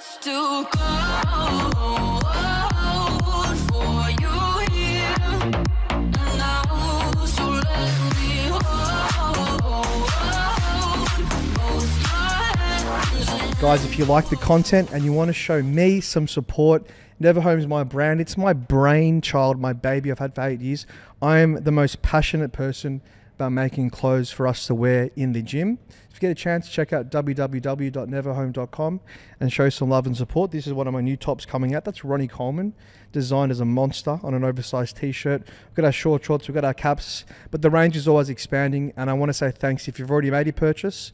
It's too cold for you here now, so let me hold both your hands. Guys, if you like the content and you want to show me some support, Neverhome's my brand. It's my brainchild, my baby I've had for 8 years. I'm the most passionate person about making clothes for us to wear in the gym. If you get a chance, check out www.neverhome.com and show some love and support. This is one of my new tops coming out. That's Ronnie Coleman, designed as a monster on an oversized t-shirt. We've got our short shorts, we've got our caps, but the range is always expanding. And I want to say thanks if you've already made your purchase.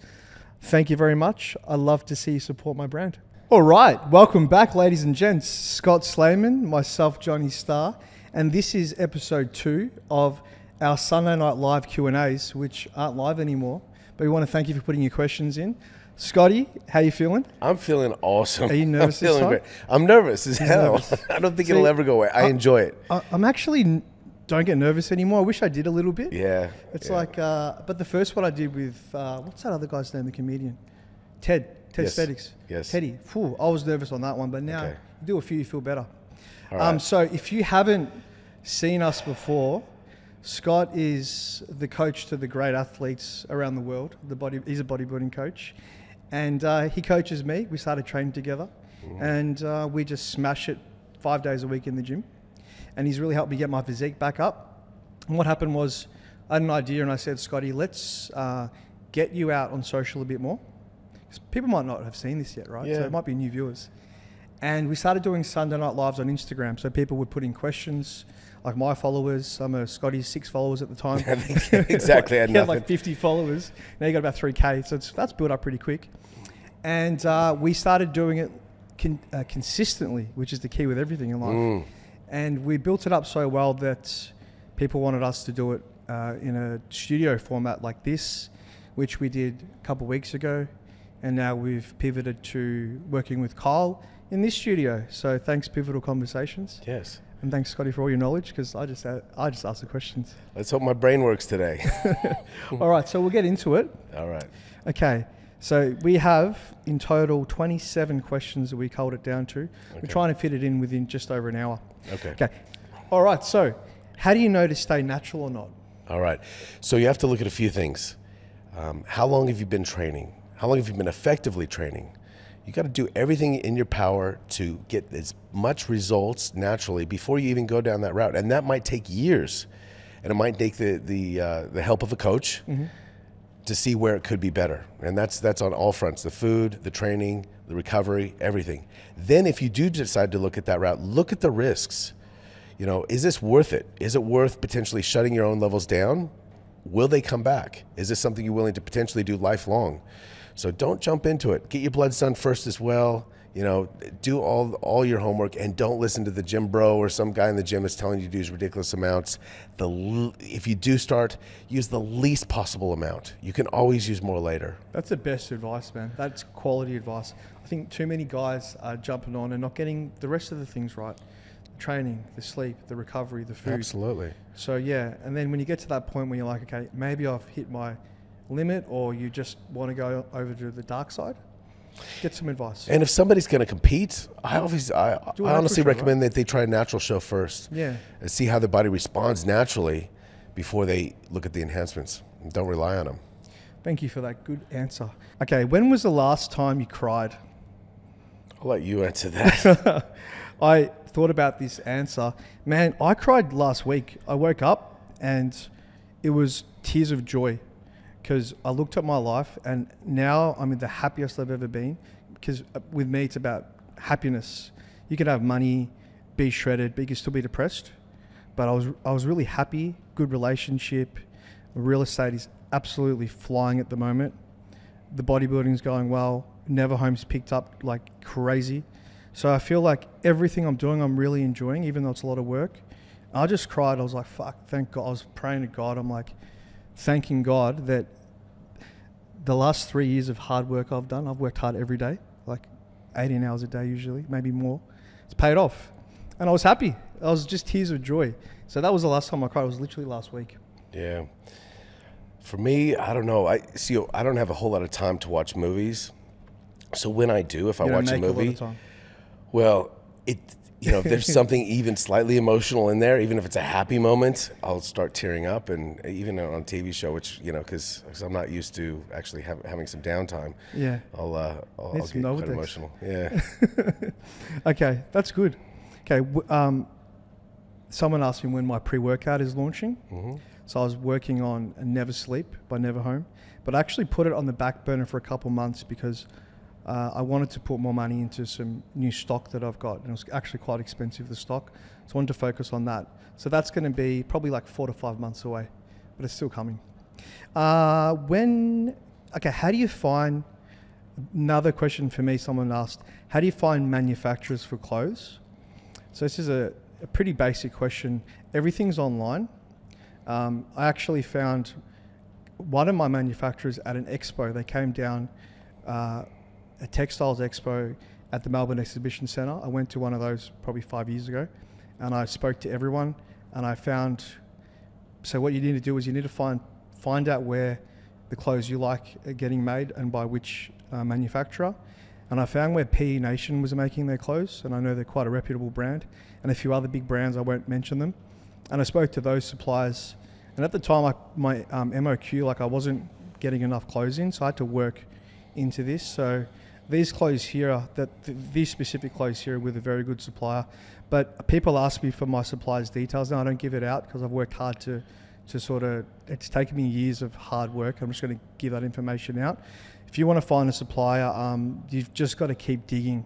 Thank you very much. I love to see you support my brand. All right, welcome back, ladies and gents. Scott Slaman, myself, Johnny Starr, and this is episode 2 of our Sunday Night Live Q&As, which aren't live anymore. But we want to thank you for putting your questions in. Scotty, how you feeling? I'm feeling awesome. Are you nervous this time? Great. I'm nervous as hell. Nervous. I don't think it'll ever go away. I enjoy it. I'm actually don't get nervous anymore. I wish I did a little bit. Yeah. It's like, but the first one I did with, what's that other guy's name, the comedian? Ted Yes. Aesthetics. Yes. Teddy. Phew, I was nervous on that one, but now Okay. you do a few, you feel better. All right. So if you haven't seen us before, Scott is the coach to the great athletes around the world. He's a bodybuilding coach, and he coaches me. We started training together, and we just smash it 5 days a week in the gym. And he's really helped me get my physique back up. And what happened was, I had an idea, and I said, Scotty, let's get you out on social a bit more. 'Cause people might not have seen this yet, right? Yeah. So it might be new viewers. And we started doing Sunday Night Lives on Instagram. So people would put in questions, like my followers. Some of Scotty's 6 followers at the time. Exactly. I had He had nothing. like 50 followers. Now you got about 3K. So that's built up pretty quick. And we started doing it consistently, which is the key with everything in life. And we built it up so well that people wanted us to do it in a studio format like this, which we did a couple of weeks ago. And now we've pivoted to working with Kyle in this studio. So thanks, Pivital Conversations. Yes. And thanks, Scotty, for all your knowledge, because I just ask the questions. Let's hope my brain works today. All right, so we'll get into it. All right. Okay, so we have in total 27 questions that we culled it down to. We're trying to fit it in within just over an hour. Okay. All right, so how do you know to stay natural or not? All right. So you have to look at a few things. How long have you been training? How long have you been effectively training? You got to do everything in your power to get as much results naturally before you even go down that route. And that might take years. And it might take the help of a coach to see where it could be better. And that's on all fronts: the food, the training, the recovery, everything. Then if you do decide to look at that route, look at the risks. You know, is this worth it? Is it worth potentially shutting your own levels down? Will they come back? Is this something you're willing to potentially do lifelong? So don't jump into it. Get your bloods done first as well. You know, do all your homework, and don't listen to the gym bro or some guy in the gym that's telling you to do these ridiculous amounts. If you do start, use the least possible amount. You can always use more later. That's the best advice, man. That's quality advice. I think too many guys are jumping on and not getting the rest of the things right. The training, the sleep, the recovery, the food. Absolutely. So yeah, and then when you get to that point where you're like, okay, maybe I've hit my limit, or you just want to go over to the dark side, get some advice. And if somebody's going to compete, I honestly recommend that they try a natural show first. Yeah. And see how their body responds naturally before they look at the enhancements. And don't rely on them. Thank you for that good answer. Okay, when was the last time you cried? I'll let you answer that. I thought about this answer. Man, I cried last week. I woke up and it was tears of joy, because I looked at my life and now I'm in the happiest I've ever been, because with me it's about happiness. You can have money, be shredded, but you can still be depressed. But I was really happy, good relationship. Real estate is absolutely flying at the moment. The bodybuilding's going well. Neverhome's picked up like crazy. So I feel like everything I'm doing, I'm really enjoying, even though it's a lot of work. I just cried. I was like, fuck, thank God. I was praying to God. I'm like, thanking God that the last 3 years of hard work I've done, I've worked hard every day, like 18 hours a day usually, maybe more. It's paid off. And I was happy. I was just tears of joy. So that was the last time I cried. It was literally last week. Yeah. For me, I don't know. I don't have a whole lot of time to watch movies. So when I do, if I You don't watch a make a lot movie, of time. well, if there's something even slightly emotional in there, even if it's a happy moment, I'll start tearing up. And even on a TV show, which, because I'm not used to actually having some downtime, Yeah. I'll Need get some quite Novotex. emotional. Yeah. Okay, that's good. Okay, someone asked me when my pre-workout is launching. Mm-hmm. So I was working on Never Sleep by Never Home, but I actually put it on the back burner for a couple months because I wanted to put more money into some new stock that I've got, and it was actually quite expensive, the stock. So I wanted to focus on that. So that's going to be probably like 4 to 5 months away, but it's still coming. How do you find, another question for me, someone asked, how do you find manufacturers for clothes? So this is a pretty basic question. Everything's online. I actually found one of my manufacturers at an expo. They came down, a textiles expo at the Melbourne Exhibition Centre. I went to one of those probably 5 years ago, and I spoke to everyone, and I found, so what you need to do is you need to find out where the clothes you like are getting made and by which manufacturer. And I found where PE Nation was making their clothes, and I know they're quite a reputable brand, and a few other big brands, I won't mention them. And I spoke to those suppliers, and at the time my MOQ, I wasn't getting enough clothes in, so I had to work into this. So these clothes here, these specific clothes here are with a very good supplier. But people ask me for my supplier's details now. I don't give it out because I've worked hard to it's taken me years of hard work. I'm just going to give that information out. If you want to find a supplier, you've just got to keep digging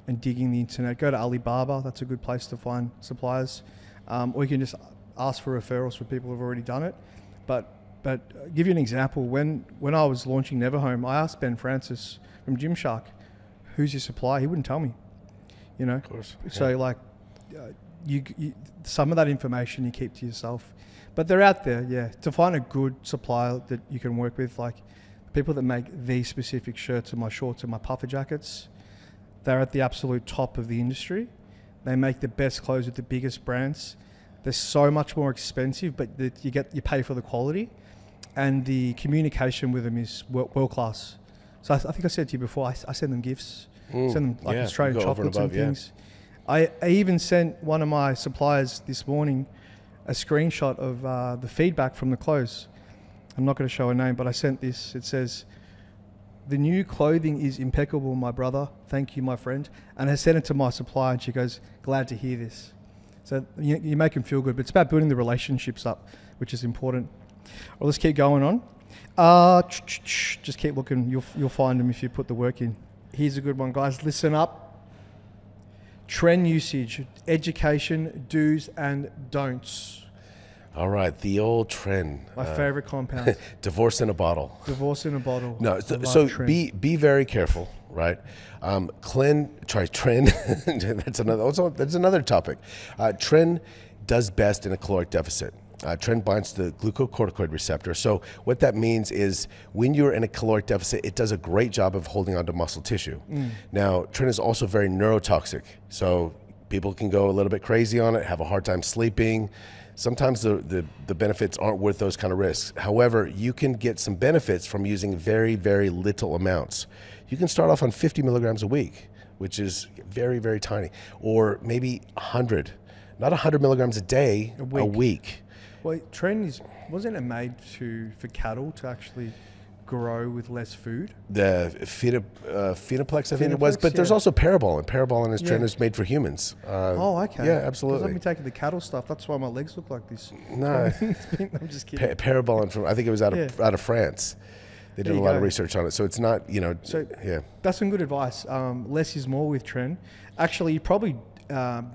the internet. Go to Alibaba, that's a good place to find suppliers. Or you can just ask for referrals for people who've already done it. But give you an example, when I was launching Neverhome, I asked Ben Francis from Gymshark, who's your supplier? He wouldn't tell me, Of course. So you some of that information you keep to yourself. But they're out there, yeah. To find a good supplier that you can work with, like people that make these specific shirts and my shorts and my puffer jackets, they're at the absolute top of the industry. They make the best clothes with the biggest brands. They're so much more expensive, but you pay for the quality, and the communication with them is world class. So I think I said to you before, I send them gifts, send them Australian chocolates and things. I even sent one of my suppliers this morning a screenshot of the feedback from the clothes. I'm not going to show a name, but I sent this. It says, "The new clothing is impeccable, my brother. Thank you, my friend." And I sent it to my supplier, and she goes, "Glad to hear this." So you make them feel good, but it's about building the relationships up, which is important. Well, let's keep going on. Just keep looking. You'll find them if you put the work in. Here's a good one, guys. Listen up. Tren usage, education, do's and don'ts. All right, the old Tren. My favorite compound. Divorce in a bottle. Divorce in a bottle. No, I so love Tren. be very careful, right? Tren. That's another topic. Tren does best in a caloric deficit. Tren binds to the glucocorticoid receptor. So what that means is when you're in a caloric deficit, it does a great job of holding onto muscle tissue. Now, Tren is also very neurotoxic. So people can go a little bit crazy on it, have a hard time sleeping. Sometimes the benefits aren't worth those kind of risks. However, you can get some benefits from using very, very little amounts. You can start off on 50 milligrams a week, which is very, very tiny, or maybe 100. Not 100 milligrams a day, a week. Well, Tren wasn't it made for cattle to actually grow with less food? The Phenoplex, I think it was, but there's also Parabolin. Parabolin is Tren is made for humans. Okay. Yeah, absolutely. I've been taking the cattle stuff. That's why my legs look like this. No, I'm just kidding. Parabolin from, I think it was out of France. They did a lot of research on it, so it's not, So that's some good advice. Less is more with Tren. Actually, you probably, you're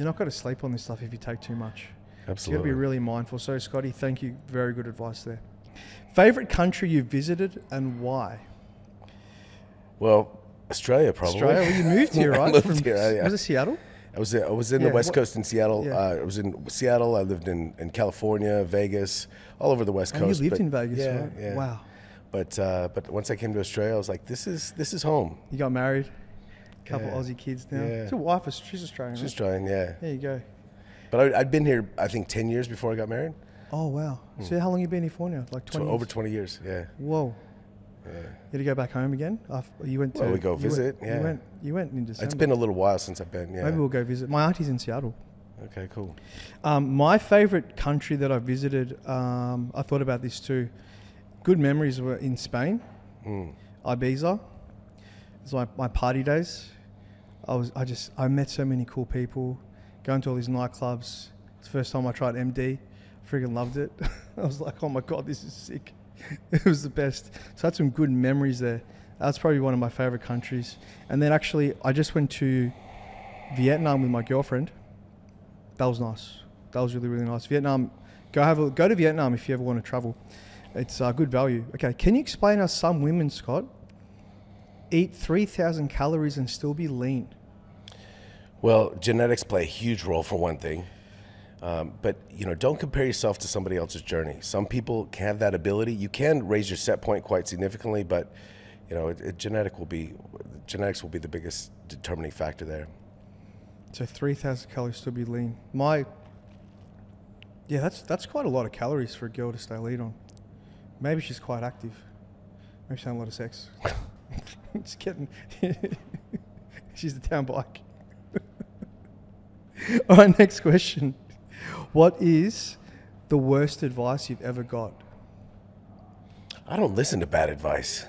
not going to sleep on this stuff if you take too much. Absolutely. So you've got to be really mindful. So, Scotty, thank you. Very good advice there. Favorite country you've visited and why? Well, Australia, probably. Australia? Well, you moved here, right? I moved here, yeah. Was it Seattle? I was in the West Coast in Seattle. Yeah. I was in Seattle. I lived in California, Vegas, all over the West Coast. You lived in Vegas, right? Yeah. Wow. But once I came to Australia, I was like, this is home. You got married? Couple Aussie kids now. Yeah. Your wife she's Australian. She's right? Australian, yeah. There you go. But I'd been here, I think, 10 years before I got married. Oh wow. So how long you been here for now? Like 20 years? Over 20 years, yeah. Whoa. Yeah. You had to go back home again? You went to... Well, we go visit, You yeah. you went in December. It's been a little while since I've been, yeah. Maybe we'll go visit. My auntie's in Seattle. Okay, cool. My favorite country that I visited, I thought about this too. Good memories were in Spain, Ibiza. It was my party days. I met so many cool people, going to all these nightclubs. It's the first time I tried MD. Freaking loved it. I was like, oh my God, this is sick. It was the best. So I had some good memories there. That's probably one of my favorite countries. And then actually, I just went to Vietnam with my girlfriend. That was nice. That was really, really nice. Vietnam, go to Vietnam if you ever want to travel. It's good value. Okay, can you explain how some women, Scott, eat 3,000 calories and still be lean? Well, genetics play a huge role for one thing. But, don't compare yourself to somebody else's journey. Some people can have that ability. You can raise your set point quite significantly, but, genetics will be the biggest determining factor there. So 3,000 calories to be lean. That's quite a lot of calories for a girl to stay lean on. Maybe she's quite active. Maybe she's having a lot of sex. Just kidding. She's the town bike. All right, next question. What is the worst advice you've ever got? I don't listen to bad advice.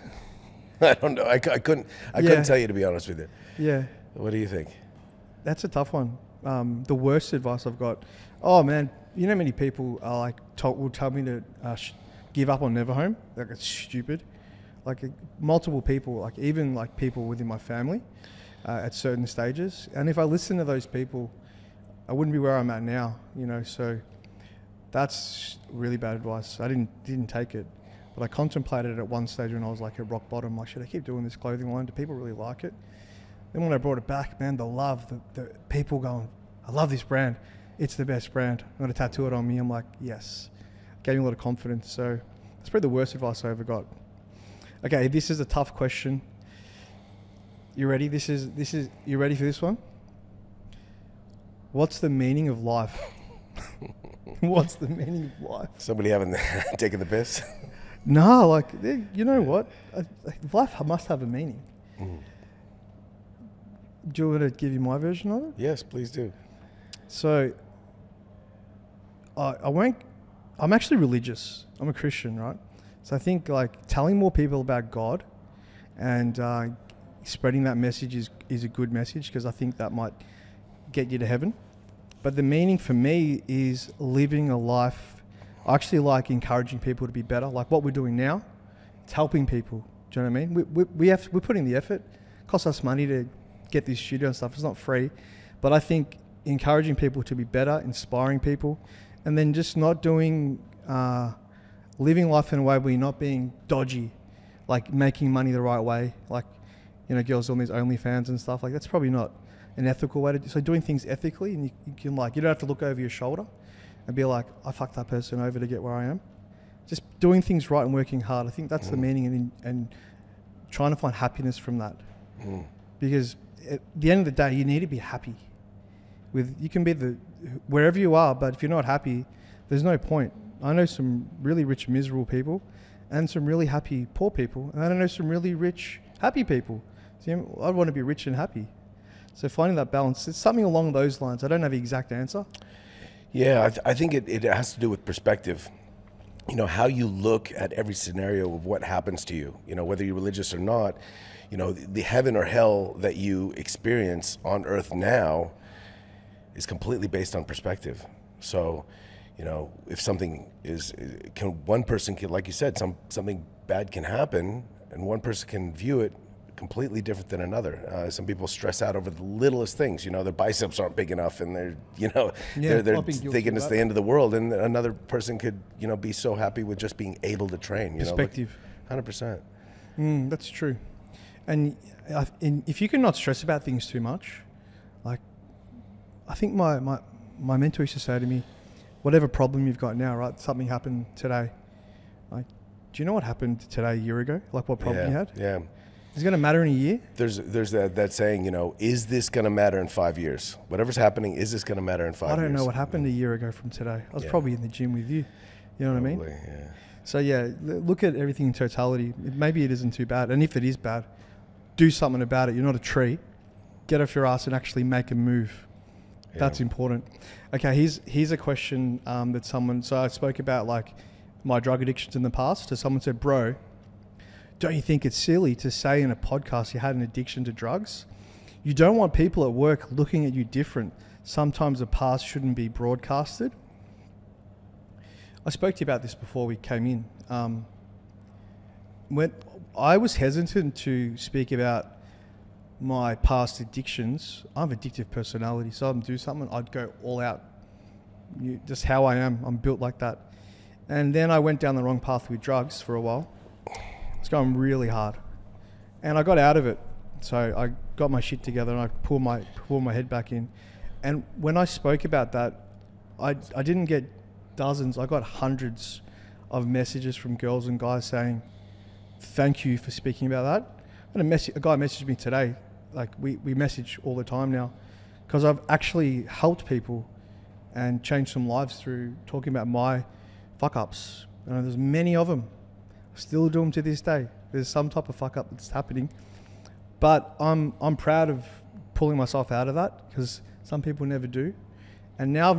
I don't know. I couldn't tell you, to be honest with you. Yeah. What do you think? That's a tough one. The worst advice I've got. Oh man, many people are will tell me to give up on never home. Like, it's stupid. Multiple people, even people within my family, at certain stages. And if I listen to those people, I wouldn't be where I'm at now. So that's really bad advice. I didn't take it, but I contemplated it at one stage when I was at rock bottom. Like, should I keep doing this clothing line? Do people really like it? Then when I brought it back, man, the love, the people going, I love this brand. It's the best brand. I'm going to tattoo it on me. I'm like, yes. Gave me a lot of confidence. So that's probably the worst advice I ever got. Okay, this is a tough question. You ready? You ready for this one? What's the meaning of life? What's the meaning of life? Somebody taken the piss? No, you know what? Life must have a meaning. Mm. Do you want me to give you my version of it? Yes, please do. So, I'm actually religious. I'm a Christian, right? So I think telling more people about God and spreading that message is a good message, because I think that might get you to heaven. But the meaning for me is living a life. I actually like encouraging people to be better. Like what we're doing now, it's helping people. Do you know what I mean? We're putting the effort. It costs us money to get this studio and stuff. It's not free. But I think encouraging people to be better, inspiring people, and then just not doing, living life in a way where you're not being dodgy, like making money the right way. Like, girls on these OnlyFans and stuff. Like, that's probably not an ethical way to do. So doing things ethically, and you can you don't have to look over your shoulder and be like, I fucked that person over to get where I am. Just doing things right and working hard. I think that's the meaning, and trying to find happiness from that. Mm. Because at the end of the day, you need to be happy. You can be wherever you are, but if you're not happy, there's no point. I know some really rich, miserable people, and some really happy, poor people, and I know some really rich, happy people. So I want to be rich and happy. So finding that balance, it's something along those lines. I don't have the exact answer. Yeah, I think it has to do with perspective. How you look at every scenario of what happens to you, whether you're religious or not, the heaven or hell that you experience on earth now is completely based on perspective. So, if something one person can, like you said, something bad can happen, and one person can view it completely different than another. Some people stress out over the littlest things. Their biceps aren't big enough, and they're thinking it's the end of the world. And another person could, be so happy with just being able to train. Perspective. 100%. That's true. And if you can not stress about things too much, I think my mentor used to say to me, whatever problem you've got now, right? Something happened today. Do you know what happened today a year ago? Like what problem you had? Yeah. Is it going to matter in a year? There's that saying, is this going to matter in 5 years? Whatever's happening, is this going to matter in 5 years? I don't know what happened a year ago from today. I was probably in the gym with you. You know what I mean? Yeah. So yeah, look at everything in totality. Maybe it isn't too bad, and if it is bad, do something about it. You're not a tree. Get off your ass and actually make a move. Yeah. That's important. Okay, here's a question that someone. So I spoke about like my drug addictions in the past. So someone said, "Bro, don't you think it's silly to say in a podcast you had an addiction to drugs? You don't want people at work looking at you different. Sometimes the past shouldn't be broadcasted." I spoke to you about this before we came in. When I was hesitant to speak about my past addictions, I have addictive personality, so I'd do something, I'd go all out. Just how I am, I'm built like that. And then I went down the wrong path with drugs for a while. It's going really hard, and I got out of it. So I got my shit together and I pulled my head back in. And when I spoke about that, I didn't get dozens, I got hundreds of messages from girls and guys saying, "Thank you for speaking about that." And a guy messaged me today. Like we message all the time now, because I've actually helped people and changed some lives through talking about my fuck ups. There's many of them. I still do them to this day. There's some type of fuck up that's happening, but I'm proud of pulling myself out of that, because some people never do. And now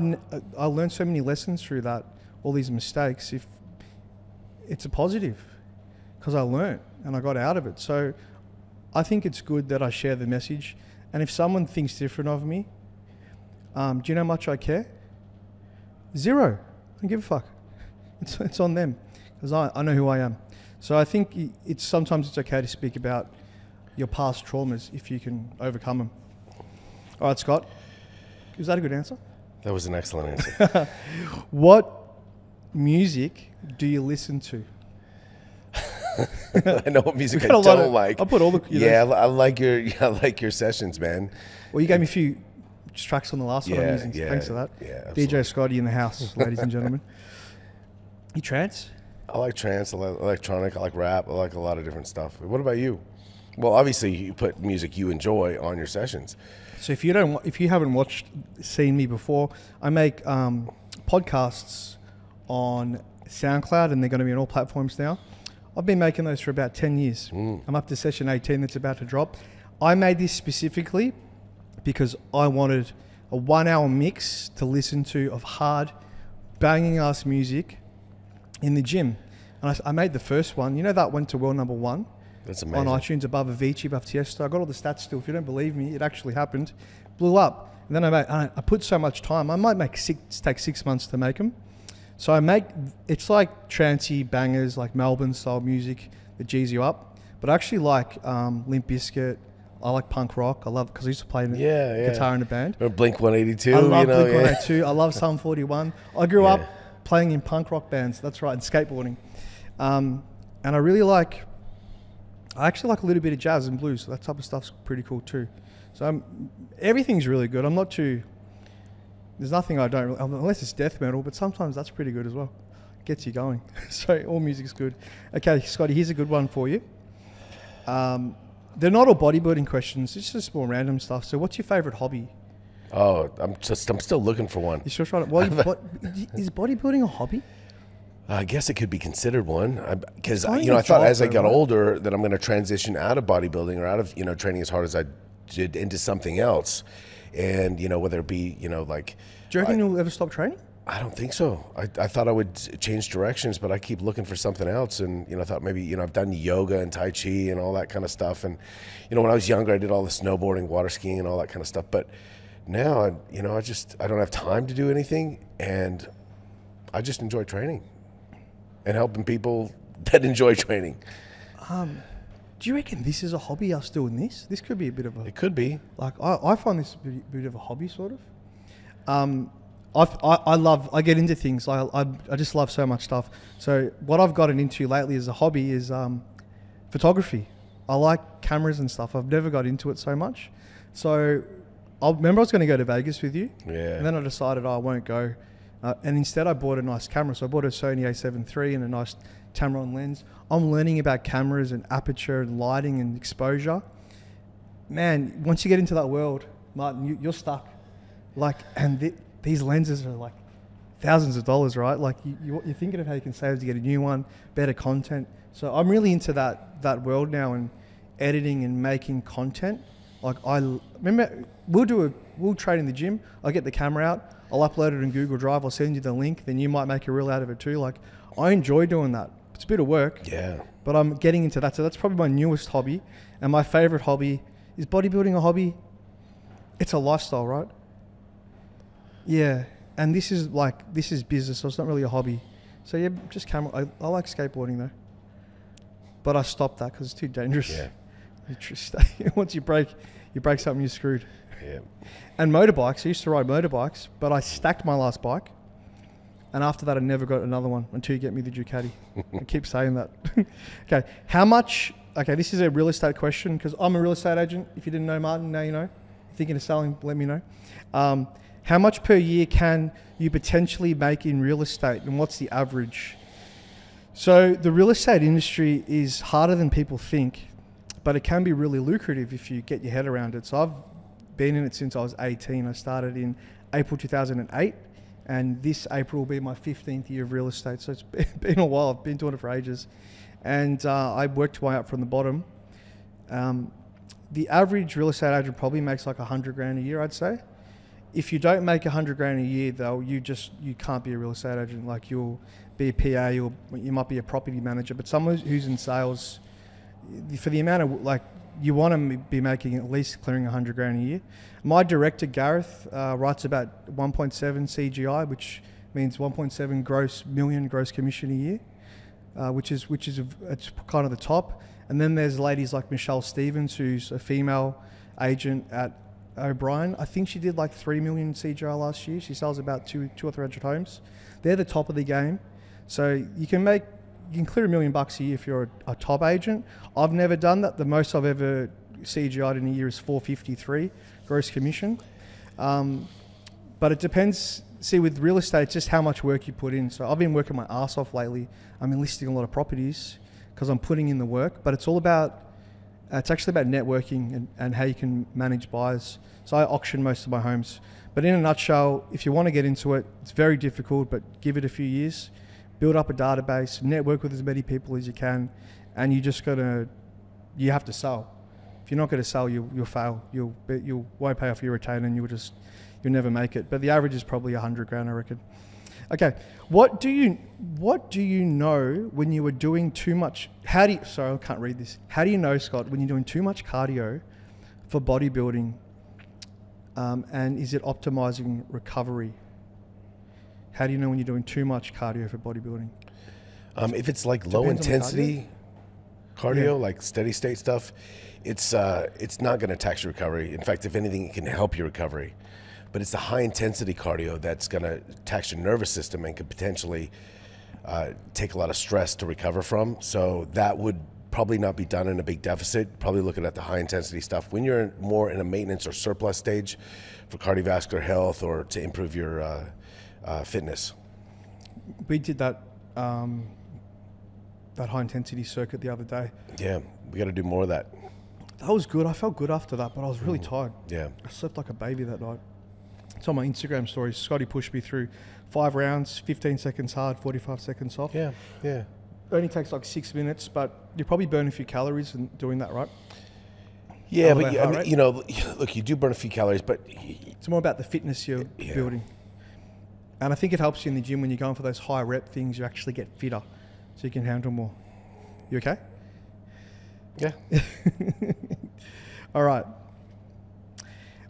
I learned so many lessons through that, all these mistakes. If it's a positive, because I learned and I got out of it. So I think it's good that I share the message. And if someone thinks different of me, do you know how much I care? Zero. I don't give a fuck. It's on them, because I know who I am. So I think sometimes it's okay to speak about your past traumas if you can overcome them. All right, Scott. Is that a good answer? That was an excellent answer. What music do you listen to? I know what music I don't like. I put all the... I like your sessions, man. Well, you gave me a few tracks on the last one I'm using. So thanks for that. Yeah, absolutely. DJ Scotty in the house, ladies and gentlemen. You trance? I like trance, I like electronic, I like rap, I like a lot of different stuff. What about you? Well, obviously you put music you enjoy on your sessions. So if you haven't seen me before, I make podcasts on SoundCloud, and they're going to be on all platforms now. I've been making those for about 10 years. I'm up to session 18 that's about to drop. I made this specifically because I wanted a 1 hour mix to listen to of hard, banging ass music in the gym. And I made the first one. You know, that went to world number 1. That's amazing. On iTunes, above Avicii, above Tiesto. I got all the stats still. If you don't believe me, it actually happened. Blew up. And then I put so much time. I might take 6 months to make them. So it's like trancey bangers, like Melbourne style music that G's you up. But I actually like Limp Bizkit. I like punk rock. I love, because I used to play guitar in a band. Or Blink 182. I love Blink 182. I love Sum 41. I grew up playing in punk rock bands. That's right, and skateboarding. And I actually like a little bit of jazz and blues. So that type of stuff's pretty cool too. So everything's really good. I'm not too... There's nothing I don't... Unless it's death metal, but sometimes that's pretty good as well. Gets you going. So all music's good. Okay, Scotty, here's a good one for you. They're not all bodybuilding questions. It's just more random stuff. So what's your favourite hobby? Oh, I'm still looking for one. You're still trying to... is bodybuilding a hobby? I guess it could be considered one, because I thought as I got older that I'm going to transition out of bodybuilding or out of training as hard as I did into something else, and whether it be like. Do you reckon you'll ever stop training? I don't think so. I thought I would change directions, but I keep looking for something else, and I thought maybe I've done yoga and tai chi and all that kind of stuff, and when I was younger I did all the snowboarding, water skiing, and all that kind of stuff, but now I don't have time to do anything, and I just enjoy training and helping people that enjoy training. Do you reckon this is a hobby, us doing this? This could be a bit of a... It could be. Like, I find this a bit of a hobby, sort of. I get into things. I just love so much stuff. So what I've gotten into lately as a hobby is photography. I like cameras and stuff. I've never got into it so much. So I remember I was going to go to Vegas with you. Yeah. And then I decided I won't go. And instead I bought a nice camera. So I bought a Sony a7 III and a nice Tamron lens. I'm learning about cameras and aperture and lighting and exposure. Man, once you get into that world, Martin, you're stuck. Like, and these lenses are like thousands of dollars, right? Like you're thinking of how you can save to get a new one, better content. So I'm really into that world now and editing and making content. Like I remember we'll train in the gym. I'll get the camera out. I'll upload it in Google Drive. I'll send you the link. Then you might make a reel out of it too. Like I enjoy doing that. It's a bit of work. Yeah. But I'm getting into that. So that's probably my newest hobby. And my favorite hobby is bodybuilding. A hobby? It's a lifestyle, right? Yeah. And this is business. So it's not really a hobby. So yeah, just camera. I like skateboarding though. But I stopped that because it's too dangerous. Yeah. Once you break something, you're screwed. Yeah. And motorbikes, I used to ride motorbikes, but I stacked my last bike. And after that, I never got another one until you get me the Ducati. I keep saying that. Okay. How much, this is a real estate question because I'm a real estate agent. If you didn't know, Martin, now you know. Thinking of selling, let me know. How much per year can you potentially make in real estate and what's the average? So the real estate industry is harder than people think, but it can be really lucrative if you get your head around it. So I've been in it since I was 18. I started in April 2008, and this April will be my 15th year of real estate. So it's been a while. I've been doing it for ages. And I worked my way up from the bottom. The average real estate agent probably makes like 100 grand a year, I'd say. If you don't make 100 grand a year though, you can't be a real estate agent. Like you'll be a PA, you might be a property manager, but someone who's in sales, for the amount of you want to be making at least clearing 100 grand a year. My director Gareth writes about 1.7 CGI, which means 1.7 million gross commission a year, which is it's kind of the top. And then there's ladies like Michelle Stevens, who's a female agent at O'Brien. I think she did like 3 million CGI last year. She sells about 200 or 300 homes. They're the top of the game. So you can clear $1 million a year if you're a top agent. I've never done that. The most I've ever CGI'd in a year is 453 gross commission. But it depends. See, with real estate, it's just how much work you put in. So I've been working my ass off lately. I'm enlisting a lot of properties because I'm putting in the work. But it's actually about networking and how you can manage buyers. So I auction most of my homes. But in a nutshell, if you want to get into it, it's very difficult, but give it a few years. Build up a database, network with as many people as you can, and you have to sell. If you're not going to sell, you'll fail. You won't pay off your retainer, and you'll never make it. But the average is probably 100 grand, I reckon. Okay, what do you know when you were doing too much? Sorry, I can't read this. How do you know, Scott, when you're doing too much cardio for bodybuilding, and is it optimizing recovery? How do you know when you're doing too much cardio for bodybuilding? If it's like low intensity cardio, like steady state stuff, it's not going to tax your recovery. In fact, if anything, it can help your recovery. But it's the high intensity cardio that's going to tax your nervous system and could potentially take a lot of stress to recover from. So that would probably not be done in a big deficit. Probably looking at the high intensity stuff when you're more in a maintenance or surplus stage for cardiovascular health or to improve your fitness. We did that high intensity circuit the other day. Yeah, we got to do more of that. That was good. I felt good after that, but I was really tired. Yeah, I slept like a baby that night. It's on my Instagram stories. Scotty pushed me through 5 rounds, 15 seconds hard, 45 seconds soft. Yeah. It only takes like 6 minutes, but you probably burn a few calories in doing that, right? Yeah, but look, you do burn a few calories, but it's more about the fitness you're building. And I think it helps you in the gym when you're going for those high rep things. You actually get fitter, so you can handle more. You okay? Yeah. All right.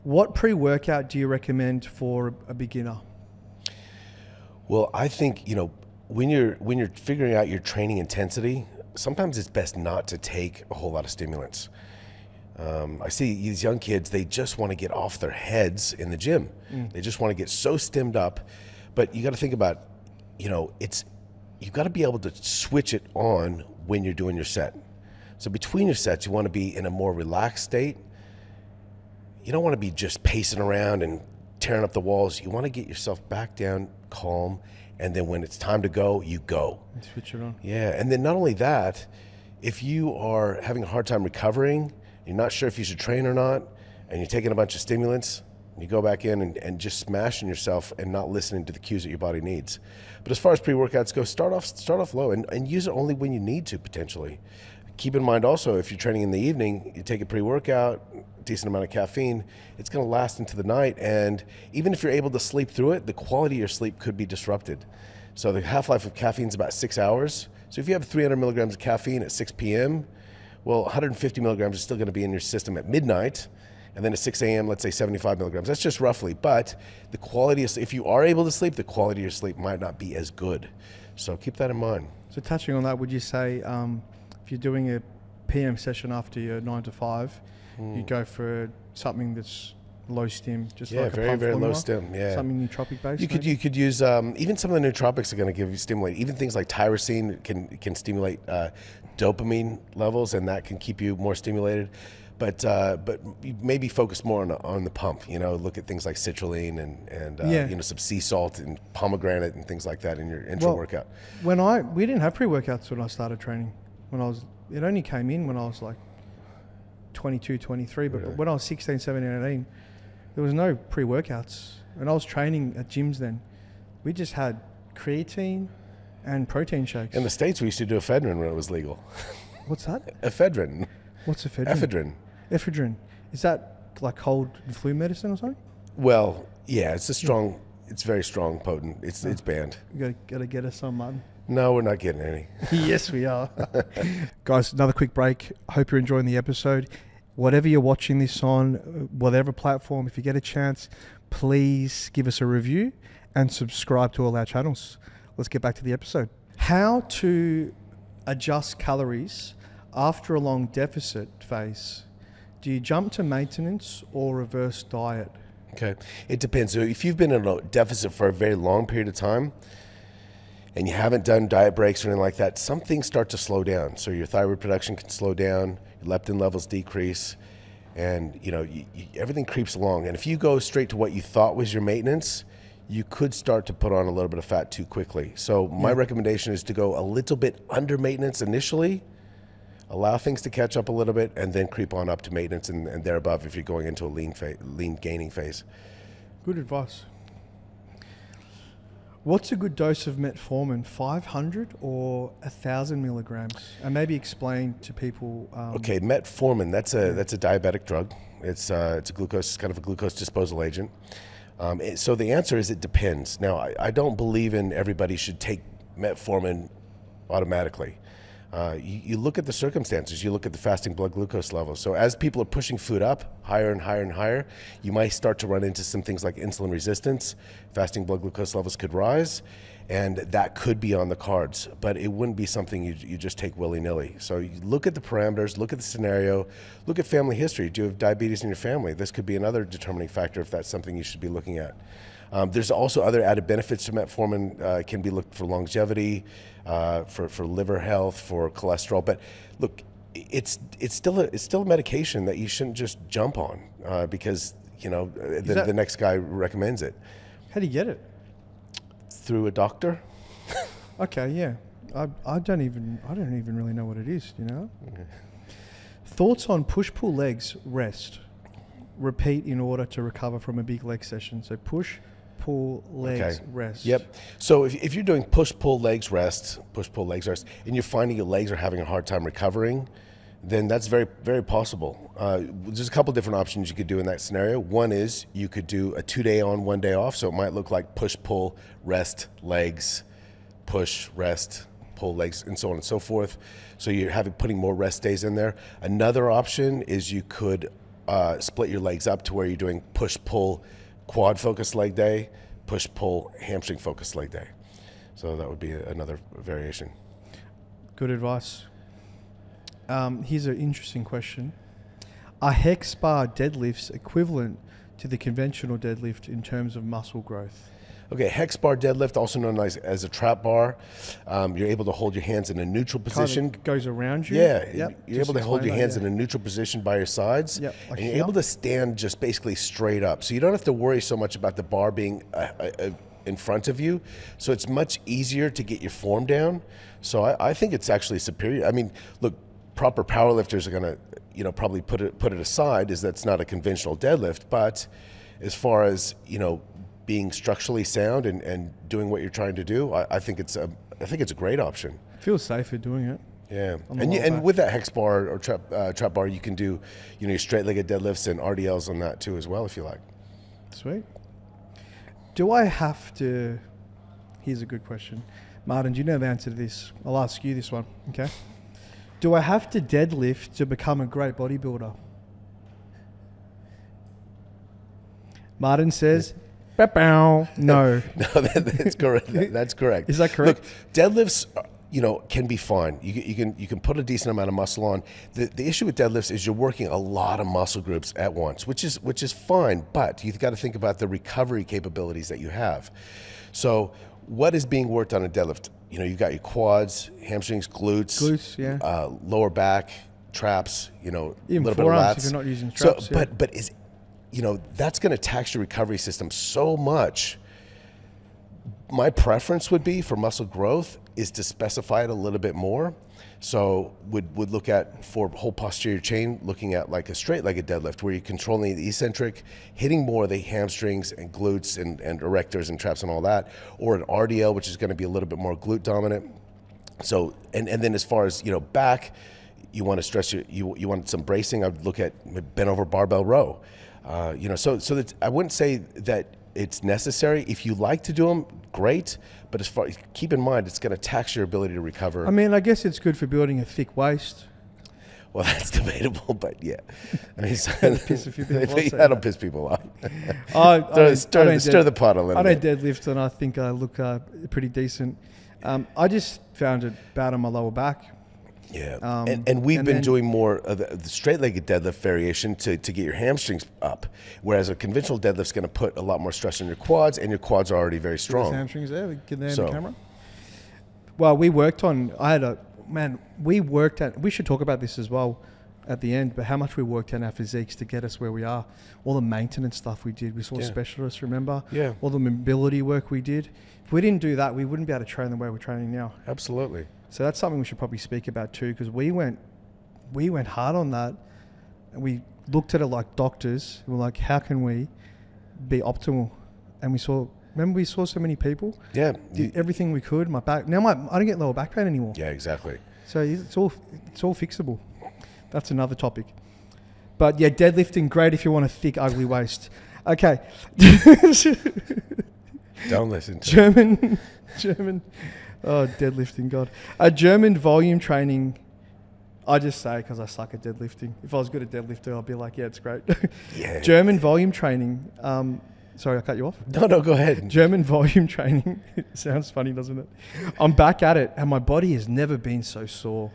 What pre-workout do you recommend for a beginner? Well, I think, when you're figuring out your training intensity, sometimes it's best not to take a whole lot of stimulants. I see these young kids, they just want to get off their heads in the gym. They just want to get so stimmed up. But you got to think about, you've got to be able to switch it on when you're doing your set. So between your sets, you want to be in a more relaxed state. You don't want to be just pacing around and tearing up the walls. You want to get yourself back down, calm, and then when it's time to go, you go. And switch it on. Yeah, and then not only that, if you are having a hard time recovering, you're not sure if you should train or not, and you're taking a bunch of stimulants, You go back in and just smashing yourself and not listening to the cues that your body needs. But as far as pre-workouts go, start off low and use it only when you need to potentially. Keep in mind also, if you're training in the evening, you take a pre-workout, decent amount of caffeine, it's going to last into the night. And even if you're able to sleep through it, the quality of your sleep could be disrupted. So the half-life of caffeine is about 6 hours. So if you have 300 milligrams of caffeine at 6 p.m., well, 150 milligrams is still going to be in your system at midnight. And then at 6 a.m., let's say 75 milligrams. That's just roughly. But the quality of, if you are able to sleep, the quality of your sleep might not be as good. So keep that in mind. So touching on that, would you say if you're doing a PM session after your 9 to 5, you go for something that's low stim, just like a very, pump very formula, low stim. Yeah, something nootropic based. You could use even some of the nootropics are going to give you stimulate. Even things like tyrosine can stimulate dopamine levels, and that can keep you more stimulated. But maybe focus more on the pump. You know, look at things like citrulline and you know, some sea salt and pomegranate and things like that in your intra workout. We didn't have pre-workouts when I started training. It only came in when I was like 22, 23. But Really? when I was 16, 17, 18, there was no pre-workouts. When I was training at gyms then, we just had creatine and protein shakes. In the States, we used to do ephedrine when it was legal. What's that? Ephedrine. What's ephedrine? Ephedrine. Ephedrine. Is that like cold and flu medicine or something? Well, yeah, it's it's very strong, potent. It's banned. You gotta get us some, Martin. No, we're not getting any. Yes, we are. Guys, another quick break. Hope you're enjoying the episode. Whatever you're watching this on, whatever platform, if you get a chance, please give us a review and subscribe to all our channels. Let's get back to the episode. How to adjust calories after a long deficit phase. Do you jump to maintenance or reverse diet? Okay, it depends. So if you've been in a deficit for a very long period of time and you haven't done diet breaks or anything like that, some things start to slow down. So your thyroid production can slow down, your leptin levels decrease, and you know everything creeps along. And if you go straight to what you thought was your maintenance, you could start to put on a little bit of fat too quickly. So my recommendation is to go a little bit under maintenance initially, allow things to catch up a little bit, and then creep on up to maintenance and there above if you're going into a lean gaining phase. Good advice. What's a good dose of metformin, 500 or 1,000 milligrams? And maybe explain to people. Okay, metformin, that's a diabetic drug. It's a glucose, kind of a glucose disposal agent. So the answer is it depends. Now, I don't believe in everybody should take metformin automatically. You look at the circumstances, you look at the fasting blood glucose levels. So as people are pushing food up higher and higher and higher, you might start to run into some things like insulin resistance. Fasting blood glucose levels could rise, and that could be on the cards, but it wouldn't be something you just take willy-nilly. So you look at the parameters, look at the scenario, look at family history. Do you have diabetes in your family? This could be another determining factor if that's something you should be looking at. There's also other added benefits to metformin. Can be looked for longevity, for liver health, for cholesterol. But look, it's still a medication that you shouldn't just jump on because you know the next guy recommends it. How do you get it? Through a doctor. Okay, yeah. I don't even really know what it is. You know. Okay. Thoughts on push-pull legs rest. Repeat in order to recover from a big leg session. So push, pull, legs, rest. Yep. So if you're doing push, pull, legs, rest, and you're finding your legs are having a hard time recovering, then that's very, very possible. There's a couple different options you could do in that scenario. One is you could do a 2-day on, 1 day off. So it might look like push, pull, rest, legs, push, rest, pull, legs, and so on and so forth. So you're putting more rest days in there. Another option is you could split your legs up to where you're doing push, pull, quad focused leg day, push, pull, hamstring focused leg day. So that would be another variation. Good advice. Here's an interesting question. Are hex bar deadlifts equivalent to the conventional deadlift in terms of muscle growth? Okay, hex bar deadlift, also known as a trap bar. You're able to hold your hands in a neutral position. Kind of goes around you. Yeah, yep. You're able to hold your hands in a neutral position by your sides. Yep. Like and you're able to stand just basically straight up. So you don't have to worry so much about the bar being in front of you. So it's much easier to get your form down. So I think it's actually superior. I mean, look, proper powerlifters are going to, probably put it aside, is that's not a conventional deadlift, but as far as, being structurally sound and doing what you're trying to do, I think it's a great option. Feels safer doing it. Yeah, On the and lower and back. with that hex bar or trap bar, you can do, your straight-legged deadlifts and RDLs on that too as well, if you like. Sweet. Do I have to... Here's a good question. Martin, do you know the answer to this? I'll ask you this one, okay? Do I have to deadlift to become a great bodybuilder? Martin says, no. No, that's correct. That's correct. Is that correct? Look, deadlifts, can be fine. You can put a decent amount of muscle on. The issue with deadlifts is you're working a lot of muscle groups at once, which is fine. But you've got to think about the recovery capabilities that you have. So, what is being worked on a deadlift? You've got your quads, hamstrings, glutes, yeah. lower back, traps. A Even little bit of forearms lats. if you're not using straps. So, but is that's going to tax your recovery system so much. My preference would be for muscle growth is to specify it a little bit more. So would look at, for whole posterior chain, looking at like a straight-legged deadlift where you're controlling the eccentric, hitting more of the hamstrings and glutes and erectors and traps and all that, or an RDL, which is going to be a little bit more glute dominant. So and then as far as back, you want to stress you want some bracing. I would look at bent over barbell row. So that I wouldn't say that it's necessary. If you like to do them, great. But keep in mind, it's going to tax your ability to recover. I mean, I guess it's good for building a thick waist. Well, that's debatable, but yeah. I mean, Piss a few people off, so that'll piss people off. I Stir the pot a little I bit. don't deadlift, and I think I look pretty decent. I just found it bad on my lower back. Yeah, and we've been doing more of the straight-legged deadlift variation to get your hamstrings up, whereas a conventional deadlift's going to put a lot more stress on your quads, and your quads are already very strong. Hamstrings there, we get there in the camera. Well, we worked on. We should talk about this as well at the end. But how much we worked on our physiques to get us where we are. All the maintenance stuff we did. We saw specialists. Remember? Yeah. All the mobility work we did. If we didn't do that, we wouldn't be able to train the way we're training now. Absolutely. So that's something we should probably speak about too, because we went hard on that, and we looked at it like doctors. We were like, how can we be optimal? And we saw so many people. Yeah. Did everything we could. My back now, I don't get lower back pain anymore. Yeah, exactly. So it's all fixable. That's another topic. But yeah, deadlifting, great if you want a thick, ugly waist. Okay. Don't listen to German. Oh, deadlifting, God. German volume training, I just say because I suck at deadlifting. If I was good at deadlifting, I'd be like, yeah, it's great. Yeah. German volume training. Sorry, I cut you off. No, go ahead. German volume training. Sounds funny, doesn't it? I'm back at it, and my body has never been so sore.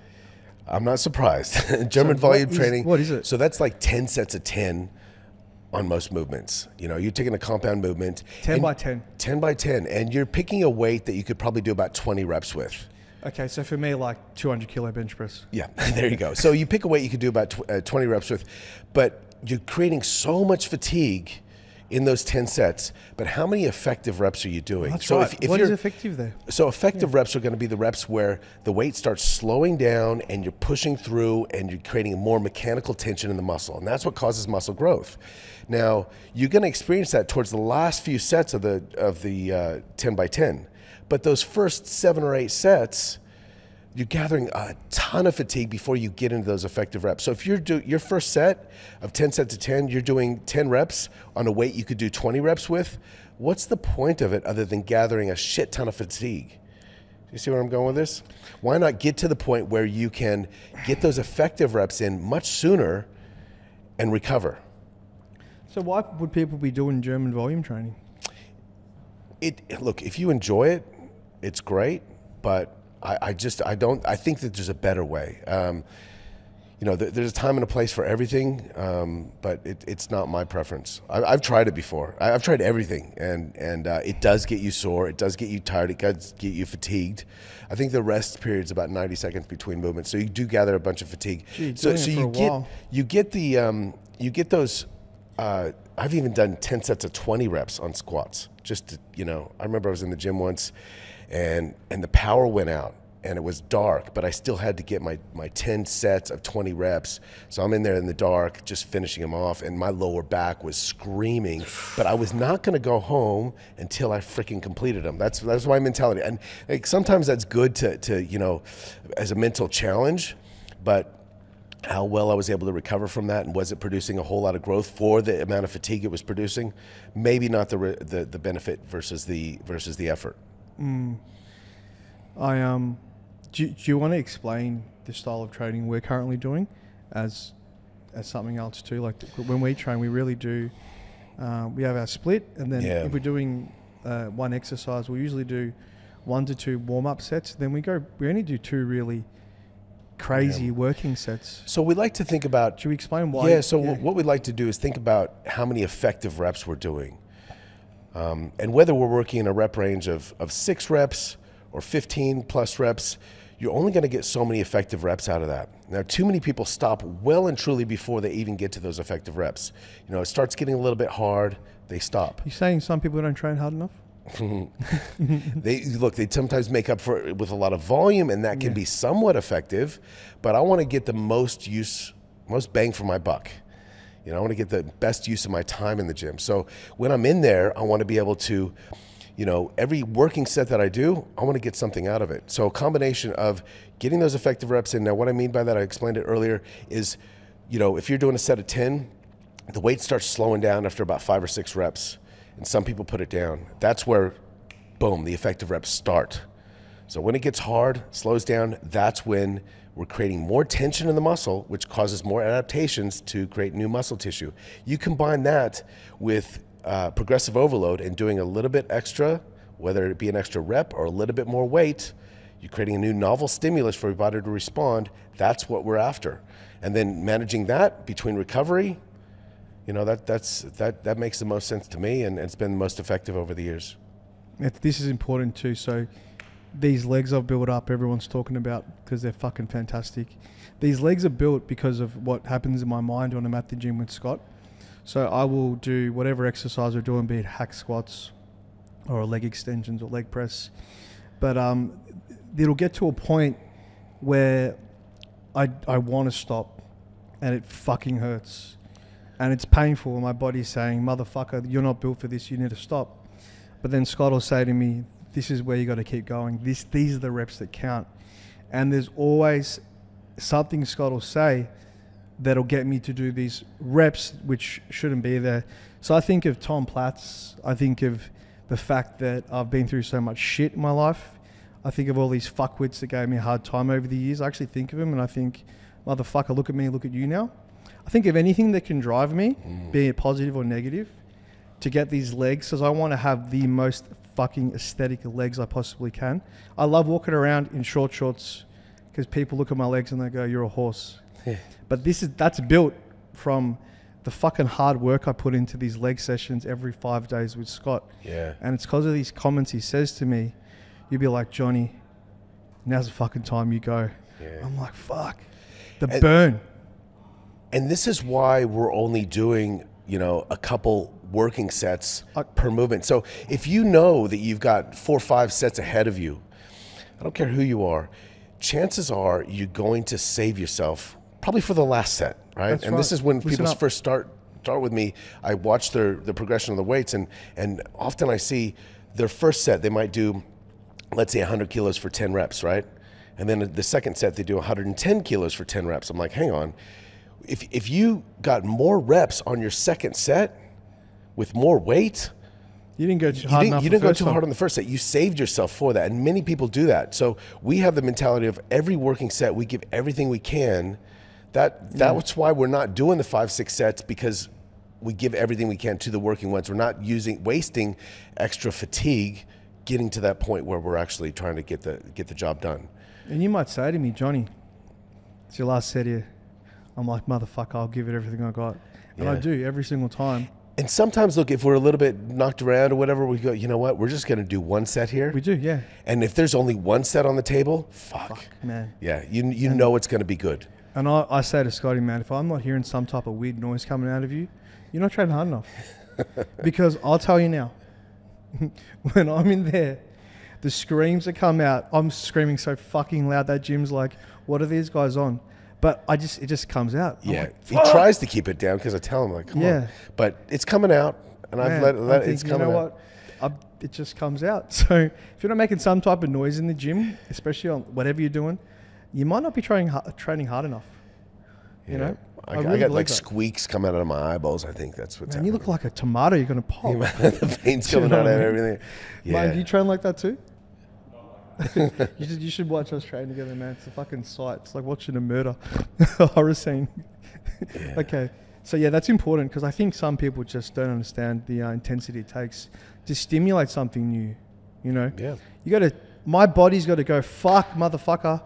I'm not surprised. German volume training. What is it? So that's like 10 sets of 10 on most movements. You're taking a compound movement. 10 by 10. 10 by 10. And you're picking a weight that you could probably do about 20 reps with. Okay, so for me, like 200 kilo bench press. Yeah, there you go. So you pick a weight you could do about 20 reps with, but you're creating so much fatigue in those 10 sets, but how many effective reps are you doing? That's so right. What is effective there? So effective reps are going to be the reps where the weight starts slowing down and you're pushing through and you're creating a more mechanical tension in the muscle, and that's what causes muscle growth. Now, you're going to experience that towards the last few sets of the 10 by 10, but those first 7 or 8 sets, you're gathering a ton of fatigue before you get into those effective reps. So if you're your first set of 10 sets of 10, you're doing 10 reps on a weight you could do 20 reps with, what's the point of it other than gathering a shit ton of fatigue? You see where I'm going with this? Why not get to the point where you can get those effective reps in much sooner and recover? So why would people be doing German volume training? Look, if you enjoy it, it's great, but I think that there's a better way. There's a time and a place for everything, but it's not my preference. I've tried it before. I've tried everything, and it does get you sore. It does get you tired. It does get you fatigued. I think the rest period is about 90 seconds between movements, so you do gather a bunch of fatigue. Gee, so you get those. I've even done 10 sets of 20 reps on squats. I remember I was in the gym once, and the power went out, and it was dark, but I still had to get my 10 sets of 20 reps. So I'm in there in the dark, just finishing them off, and my lower back was screaming, but I was not going to go home until I freaking completed them. That's my mentality. And like, sometimes that's good to, you know, as a mental challenge, but how well I was able to recover from that, and was it producing a whole lot of growth for the amount of fatigue it was producing? Maybe not the benefit versus the effort. Do you want to explain the style of training we're currently doing as something else too? Like when we train, we really do. We have our split, and then if we're doing one exercise, we usually do 1 to 2 warm-up sets. Then we only do 2 really crazy working sets. So we like to think about. Should we explain why? Yeah. So what we'd like to do is think about how many effective reps we're doing, and whether we're working in a rep range of 6 reps or 15 plus reps. You're only going to get so many effective reps out of that. Now, too many people stop well and truly before they even get to those effective reps. You know, it starts getting a little bit hard, they stop. You're saying some people don't train hard enough? They sometimes make up for it with a lot of volume, and that can be somewhat effective, but I want to get the most bang for my buck. You know, I want to get the best use of my time in the gym. So when I'm in there, I want to be able to, you know, every working set that I do, I want to get something out of it. So a combination of getting those effective reps in. Now, what I mean by that, I explained it earlier, is, you know, if you're doing a set of 10, the weight starts slowing down after about 5 or 6 reps, and some people put it down. That's where, boom, the effective reps start. So when it gets hard, slows down, that's when we're creating more tension in the muscle, which causes more adaptations to create new muscle tissue. You combine that with progressive overload and doing a little bit extra, whether it be an extra rep or a little bit more weight, you're creating a new novel stimulus for your body to respond. That's what we're after. And then managing that between recovery, you know, that makes the most sense to me, and it's been the most effective over the years. This is important too. So these legs I've built up, everyone's talking about because they're fucking fantastic. These legs are built because of what happens in my mind when I'm at the gym with Scott. So I will do whatever exercise we're doing, be it hack squats or leg extensions or leg press. But it'll get to a point where I want to stop, and it fucking hurts. And it's painful, and my body's saying, motherfucker, you're not built for this, you need to stop. But then Scott will say to me, this is where you got to keep going. These are the reps that count. And there's always something Scott will say that'll get me to do these reps which shouldn't be there. So I think of Tom Platz. I think of the fact that I've been through so much shit in my life. I think of all these fuckwits that gave me a hard time over the years. I actually think of them and I think, motherfucker, look at me, look at you now. I think of anything that can drive me, be it positive or negative, to get these legs, because I want to have the most fucking aesthetic legs I possibly can. I love walking around in short shorts because people look at my legs and they go, you're a horse. Yeah. But that's built from the fucking hard work I put into these leg sessions every 5 days with Scott. Yeah. And it's because of these comments he says to me. You'd be like, Johnny, now's the fucking time you go. Yeah. I'm like, fuck. Burn. And this is why we're only doing, you know, a couple working sets per movement. So if you know that you've got 4 or 5 sets ahead of you, I don't care who you are, chances are you're going to save yourself probably for the last set, right? That's and right. This is when people up. first start with me. I watch the progression of the weights, and often I see their first set, they might do, let's say 100 kilos for 10 reps, right? And then the second set, they do 110 kilos for 10 reps. I'm like, hang on. If you got more reps on your second set with more weight, you didn't go too hard enough. You didn't go too hard on the first set. You saved yourself for that, and many people do that. So we have the mentality of every working set, we give everything we can. That's why we're not doing the 5-6 sets, because we give everything we can to the working ones. We're not wasting extra fatigue getting to that point where we're actually trying to get the job done. And you might say to me, Johnny, it's your last set here. I'm like, motherfucker, I'll give it everything I got. And I do every single time. And sometimes, look, if we're a little bit knocked around or whatever, we go, you know what, we're just going to do 1 set here. We do, yeah. And if there's only 1 set on the table, fuck man. Yeah, you know it's going to be good. And I say to Scotty, man, if I'm not hearing some type of weird noise coming out of you, you're not training hard enough. Because I'll tell you now, when I'm in there, the screams that come out, I'm screaming so fucking loud that gym's like, what are these guys on? But it just comes out. I'm Yeah, like, he tries to keep it down because I tell him like, come on. But it's coming out, and I've let I'm it's thinking, coming you know out. what? It just comes out. So if you're not making some type of noise in the gym, especially on whatever you're doing, you might not be training hard enough. You know? I really got believe like that. squeaks coming out of my eyeballs. I think that's what's Man, you happening. look like a tomato. You're going to pop. The veins Do you coming know out what I and mean? everything. Yeah. Man, do you train like that too? You should watch us train together, man. It's a fucking sight. It's like watching a murder, a horror scene. Yeah. Okay, so yeah, that's important because I think some people just don't understand the intensity it takes to stimulate something new. You know, Yeah. you got to. My body's got to go. Fuck, motherfucker.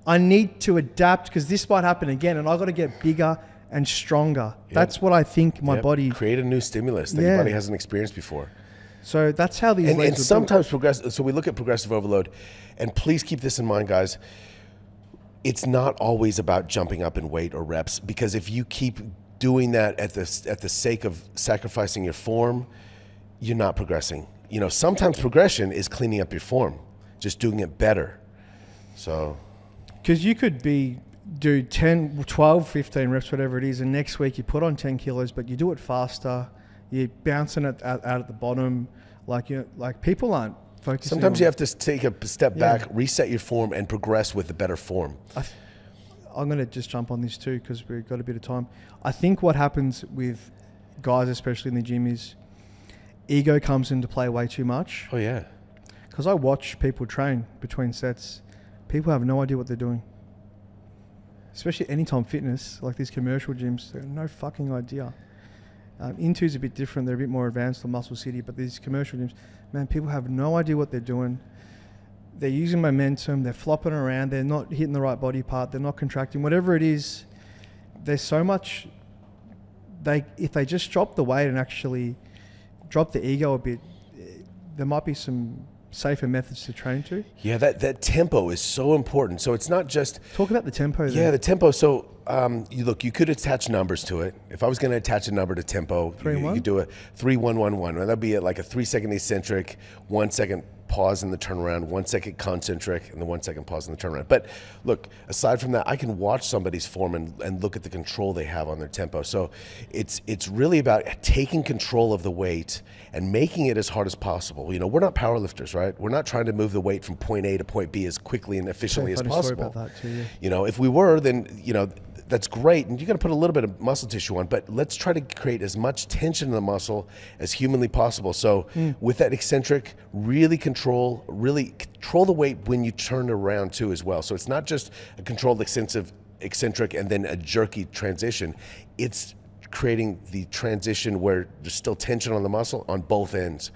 I need to adapt because this might happen again, and I got to get bigger and stronger. That's what I think my Yep. body. Create a new stimulus that your body hasn't experienced before. So that's how these. And legs are built. sometimes so we look at progressive overload, and please keep this in mind, guys. It's not always about jumping up in weight or reps, because if you keep doing that at the sake of sacrificing your form, you're not progressing. You know, sometimes progression is cleaning up your form, just doing it better. So, because you could do 10, 12, 15 reps, whatever it is, and next week you put on 10 kilos, but you do it faster. You're bouncing it out at the bottom. Like people aren't focusing. sometimes on, you have to take a step back, reset your form, and progress with the better form. I'm going to just jump on this too because we've got a bit of time. I think what happens with guys, especially in the gym, is ego comes into play way too much. Oh yeah. Because I watch people train between sets. People have no idea what they're doing. Especially Anytime Fitness, like these commercial gyms, they have no fucking idea. Intu's a bit different. They're a bit more advanced than Muscle City, but these commercial gyms, man, people have no idea what they're doing. They're using momentum. They're flopping around. They're not hitting the right body part. They're not contracting. Whatever it is, there's so much. If they just drop the weight and actually drop the ego a bit, there might be some safer methods to train to. Yeah, that tempo is so important. So it's not just Talk about the tempo. Yeah, the tempo. So you could attach numbers to it. If I was going to attach a number to tempo, you could do a 3-1-1-1. That'd be like a 3-second eccentric, 1 second pause in the turnaround, 1 second concentric, and then 1 second pause in the turnaround. But look, aside from that, I can watch somebody's form and look at the control they have on their tempo. So it's really about taking control of the weight and making it as hard as possible. You know, we're not powerlifters, right? We're not trying to move the weight from point A to point B as quickly and efficiently as possible. About that too, yeah. You know, if we were, then, you know, that's great. And you got to put a little bit of muscle tissue on, but let's try to create as much tension in the muscle as humanly possible. So with that eccentric, really control the weight when you turn around too as well. So it's not just a controlled eccentric and then a jerky transition. It's creating the transition where there's still tension on the muscle on both ends.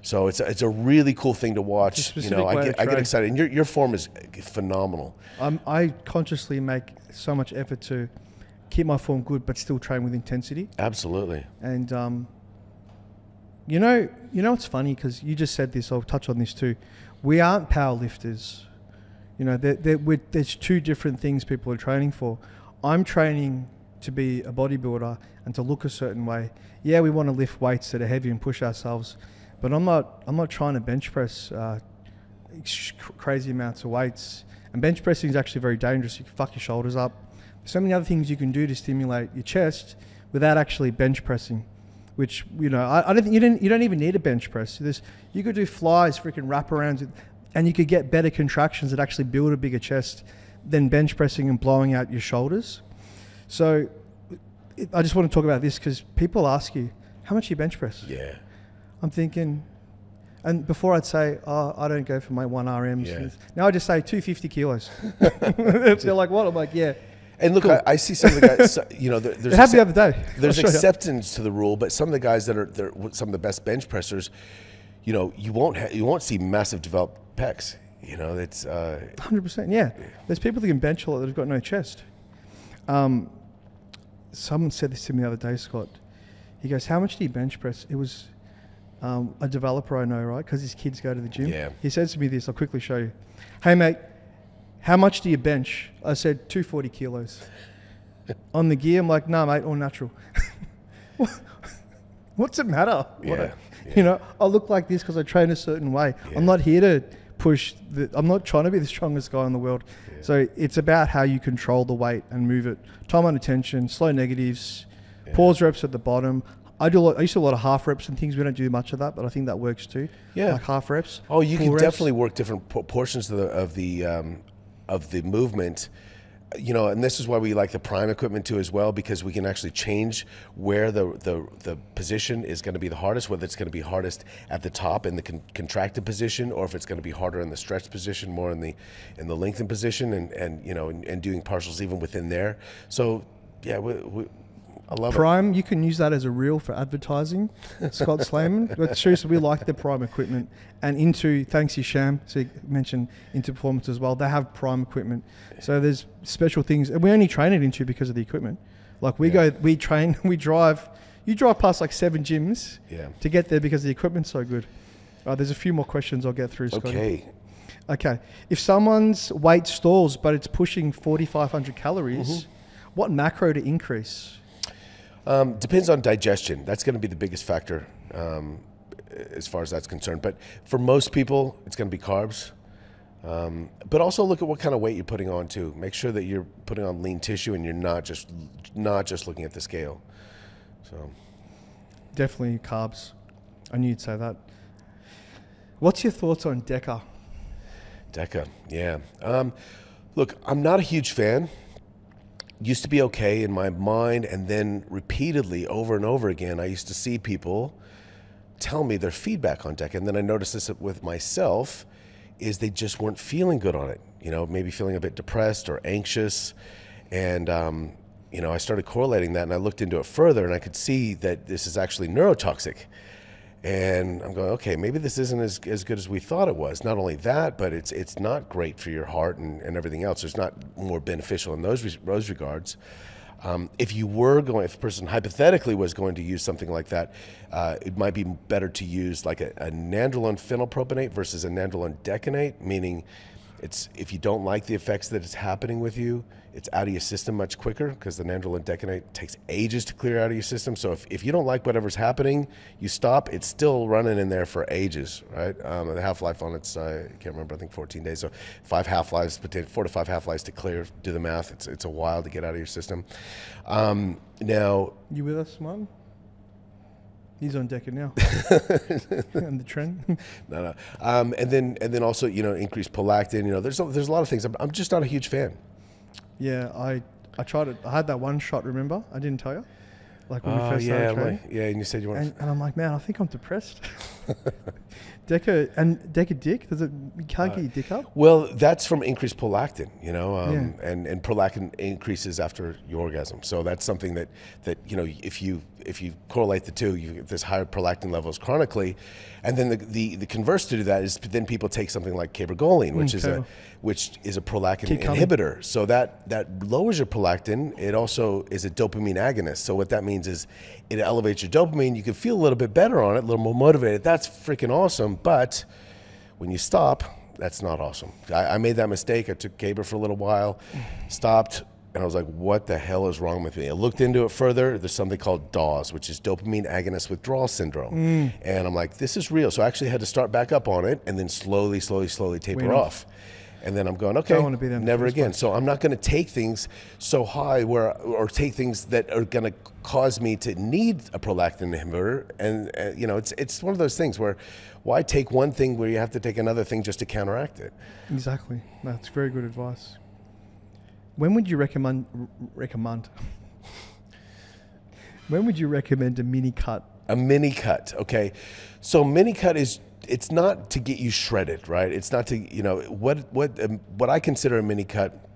So it's a really cool thing to watch. You know, I get excited. And your form is phenomenal. I consciously make so much effort to keep my form good, but still train with intensity. Absolutely. And you know, it's funny because you just said this. I'll touch on this too. We aren't powerlifters. You know, there's two different things people are training for. I'm training to be a bodybuilder and to look a certain way. Yeah, we want to lift weights that are heavy and push ourselves, but I'm not trying to bench press crazy amounts of weights. And bench pressing is actually very dangerous. You can fuck your shoulders up. There's so many other things you can do to stimulate your chest without actually bench pressing, which, you know, I don't think you don't even need a bench press. You could do flies, freaking wraparounds, and you could get better contractions that actually build a bigger chest than bench pressing and blowing out your shoulders. So I just want to talk about this because people ask you, how much do you bench press? Yeah. I'm thinking, and before I'd say, oh, I don't go for my 1 RMs. Yeah. Now I just say 250 kilos. They're like, what? I'm like, yeah. And look, Cool. I see some of the guys, you know, It happened the other day. there's I'll show you. acceptance to the rule, but some of the guys that are some of the best bench pressers, you know, you won't see massive developed pecs. You know, it's 100%. Yeah. There's people that can bench a lot that have got no chest. Someone said this to me the other day, Scott. He goes, how much do you bench press? It was a developer I know, right? Because his kids go to the gym. Yeah. He says to me this, I'll quickly show you. Hey, mate, how much do you bench? I said, 240 kilos. On the gear, I'm like, nah, mate, all natural. What's the matter? Yeah. You know, I look like this because I train a certain way. Yeah. I'm not here to push. I'm not trying to be the strongest guy in the world. Yeah. So it's about how you control the weight and move it. Time under tension, slow negatives, pause reps at the bottom. I used to do a lot of half reps and things. We don't do much of that, but I think that works too. Yeah. Like half reps. Oh, you can reps. definitely work different portions of the movement. You know, and this is why we like the prime equipment too as well, because we can actually change where the position is going to be the hardest, whether it's going to be hardest at the top in the contracted position, or if it's going to be harder in the stretched position, more in the lengthened position, and you know, and doing partials even within there. So yeah, I love Prime, you can use that as a reel for advertising. Scott Slaman. But seriously, we like the Prime equipment. And thanks to Sham, so you mentioned Into Performance as well, they have Prime equipment. So there's special things. And we only train it Into because of the equipment. Like we train, we drive. You drive past like 7 gyms to get there because the equipment's so good. There's a few more questions I'll get through, Scotty. Okay. If someone's weight stalls, but it's pushing 4,500 calories, what macro to increase? Depends on digestion. That's going to be the biggest factor as far as that's concerned. But for most people, it's going to be carbs. But also look at what kind of weight you're putting on too. Make sure that you're putting on lean tissue and you're not just looking at the scale. So definitely carbs. I knew you'd say that. What's your thoughts on Deca? Deca, yeah. Look, I'm not a huge fan. Used to be okay in my mind, and then repeatedly over and over again, I used to see people tell me their feedback on Deca, and then I noticed this with myself, is they just weren't feeling good on it. You know, maybe feeling a bit depressed or anxious, and you know, I started correlating that, and I looked into it further, and I could see that this is actually neurotoxic. And I'm going, okay, maybe this isn't as good as we thought it was. Not only that, but it's not great for your heart and everything else. It's not more beneficial in those regards. If a person hypothetically was going to use something like that, it might be better to use like a nandrolone phenylpropionate versus a nandrolone decanate, meaning if you don't like the effects that it's happening with you, it's out of your system much quicker, because the nandrolone decanate takes ages to clear out of your system. So if you don't like whatever's happening, you stop, it's still running in there for ages, right? The half-life on it's, I can't remember, I think 14 days. So 4 to 5 half-lives to clear, do the math. It's a while to get out of your system. Now. You with us, Martin? He's on Deca now. And the Tren. No. And then also, you know, increased prolactin. You know, there's a lot of things. I'm just not a huge fan. Yeah, I tried it. I had that one shot. Remember? I didn't tell you. Like when we first started training. And you said you wanted. And I'm like, man, I think I'm depressed. Deca dick? You can't get your dick up? Well, that's from increased prolactin, you know, and prolactin increases after your orgasm. So that's something that you know, if you correlate the two, you get this higher prolactin levels chronically, and then the converse to that is then people take something like cabergoline, which is a prolactin inhibitor. So that lowers your prolactin. It also is a dopamine agonist. So what that means is it elevates your dopamine. You can feel a little bit better on it, a little more motivated. That's freaking awesome. But when you stop, that's not awesome. I made that mistake. I took Caber for a little while, stopped, and I was like, what the hell is wrong with me? I looked into it further. There's something called DAWS, which is dopamine agonist withdrawal syndrome. And I'm like, this is real. So I actually had to start back up on it and then slowly taper off. And then I'm going, okay, never again. So I'm not going to take things so high or take things that are going to cause me to need a prolactin inhibitor. And you know, it's one of those things where why take one thing where you have to take another thing just to counteract it? Exactly. That's very good advice. When would you recommend? When would you recommend a mini cut? A mini cut, okay. So mini cut it's not to get you shredded, right? It's not to, you know, what I consider a mini cut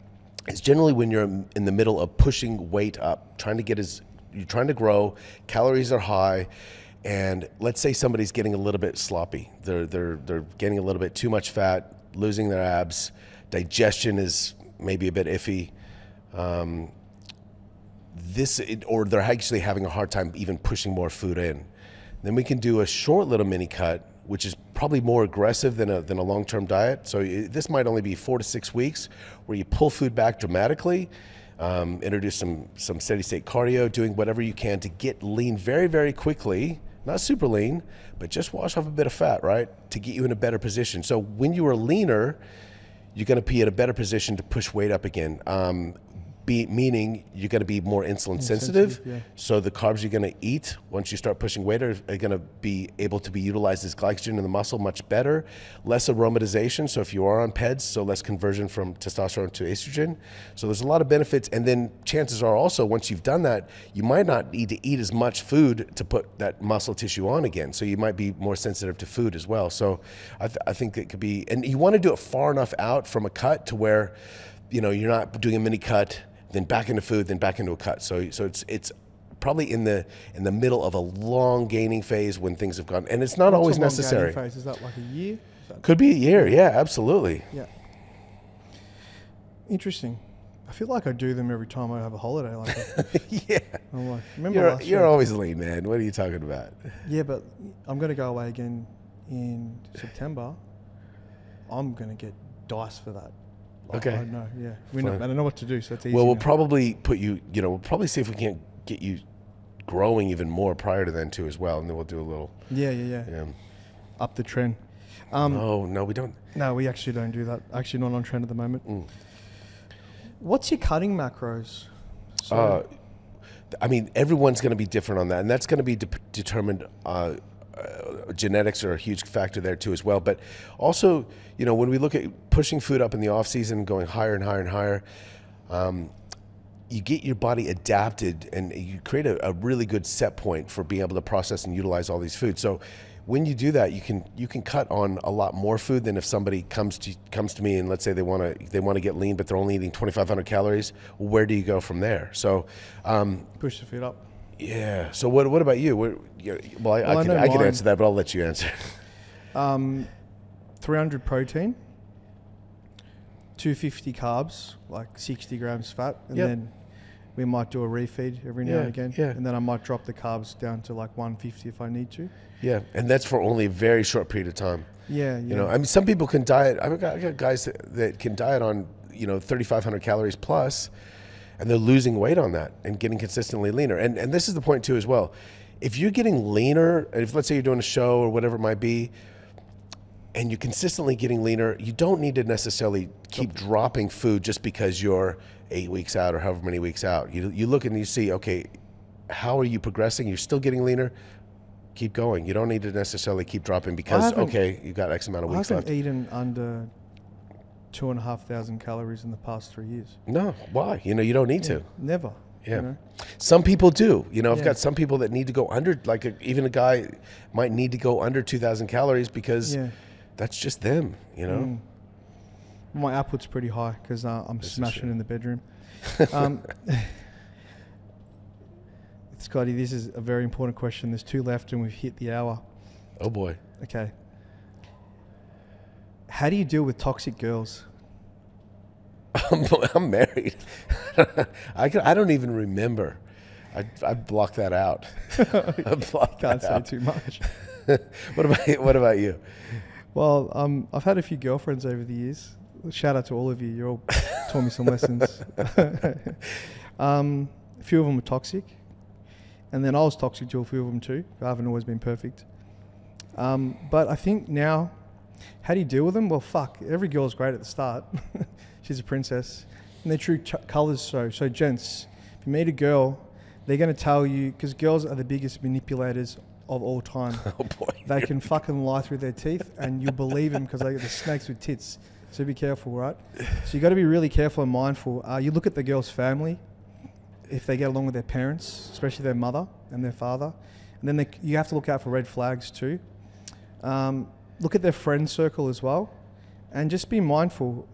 is generally when you're in the middle of pushing weight up, you're trying to grow, calories are high, and let's say somebody's getting a little bit sloppy. They're getting a little bit too much fat, losing their abs, digestion is maybe a bit iffy. Or they're actually having a hard time even pushing more food in. Then we can do a short little mini cut, which is probably more aggressive than a long-term diet. So this might only be 4 to 6 weeks where you pull food back dramatically, introduce some steady state cardio, doing whatever you can to get lean very, very quickly, not super lean, but just wash off a bit of fat, right? To get you in a better position. So when you are leaner, you're going to be in a better position to push weight up again. Meaning you're going to be more insulin sensitive. Yeah. So the carbs you're going to eat once you start pushing weight are going to be able to be utilized as glycogen in the muscle much better. Less aromatization. So if you are on PEDs, so less conversion from testosterone to estrogen. So there's a lot of benefits. And then chances are also once you've done that, you might not need to eat as much food to put that muscle tissue on again. So you might be more sensitive to food as well. So I think it could be, and you want to do it far enough out from a cut to where, you know, you're not doing a mini cut, then back into food, then back into a cut. So it's probably in the middle of a long gaining phase when things have gone, and it's not always necessary. Phase? Is that like a year? Could be a year, yeah, absolutely. Yeah. Interesting. I feel like I do them every time I have a holiday like that. Yeah. I'm like, remember You're always lean, man. What are you talking about? Yeah, but I'm going to go away again in September. I'm going to get diced for that. Okay. I know, yeah. I don't know what to do, so it's easy. Well, we'll now. probably put you, we'll probably see if we can't get you growing even more prior to then too as well, and then we'll do a little. Yeah. Up the Tren. No, we don't. No, we actually don't do that. Actually not on Tren at the moment. What's your cutting macros? I mean, everyone's going to be different on that, and that's going to be determined. Genetics are a huge factor there too as well, but also, when we look at pushing food up in the off season, going higher and higher and higher, you get your body adapted, and you create a really good set point for being able to process and utilize all these foods. So when you do that, you can cut on a lot more food than if somebody comes to me and let's say they want to get lean, but they're only eating 2,500 calories. Well, where do you go from there? So Push the food up. Yeah. So what about you? I can answer that, but I'll let you answer. 300 protein, 250 carbs, like 60 grams fat, and then we might do a refeed every now and again. Yeah. And then I might drop the carbs down to like 150 if I need to. Yeah, and that's for only a very short period of time. Yeah. I mean, some people can diet. I got guys that can diet on 3,500 calories plus, and they're losing weight on that and getting consistently leaner. And this is the point too as well. If you're getting leaner, if let's say you're doing a show or whatever it might be, and you're consistently getting leaner, you don't need to necessarily keep dropping food just because you're 8 weeks out or however many weeks out. You look and you see, okay, how are you progressing? You're still getting leaner. Keep going. You don't need to necessarily keep dropping because, you've got X amount of weeks left. I haven't eaten under 2,500 calories in the past 3 years. No, why? You don't need to. Never. Yeah. Some people do. I've got some people that need to go under, even a guy might need to go under 2,000 calories because that's just them, My output's pretty high because I'm smashing in the bedroom. Scotty, this is a very important question. There's 2 left and we've hit the hour. Oh boy. Okay. How do you deal with toxic girls? I'm married. I don't even remember. I blocked that out. Can't say too much. What about you? Well, I've had a few girlfriends over the years. Shout out to all of you. You all taught me some lessons. A few of them were toxic. And then I was toxic to a few of them too. I haven't always been perfect. But I think now, how do you deal with them? Well, fuck. Every girl's great at the start. She's a princess. And their true colours show. So gents, if you meet a girl, they're going to tell you, because girls are the biggest manipulators of all time. Oh boy. They can fucking lie through their teeth and you believe them because they're the snakes with tits. So be careful, right? So you got to be really careful and mindful. You look at the girl's family, if they get along with their parents, especially their mother and their father. And then you have to look out for red flags too. Look at their friend circle as well. And just be mindful.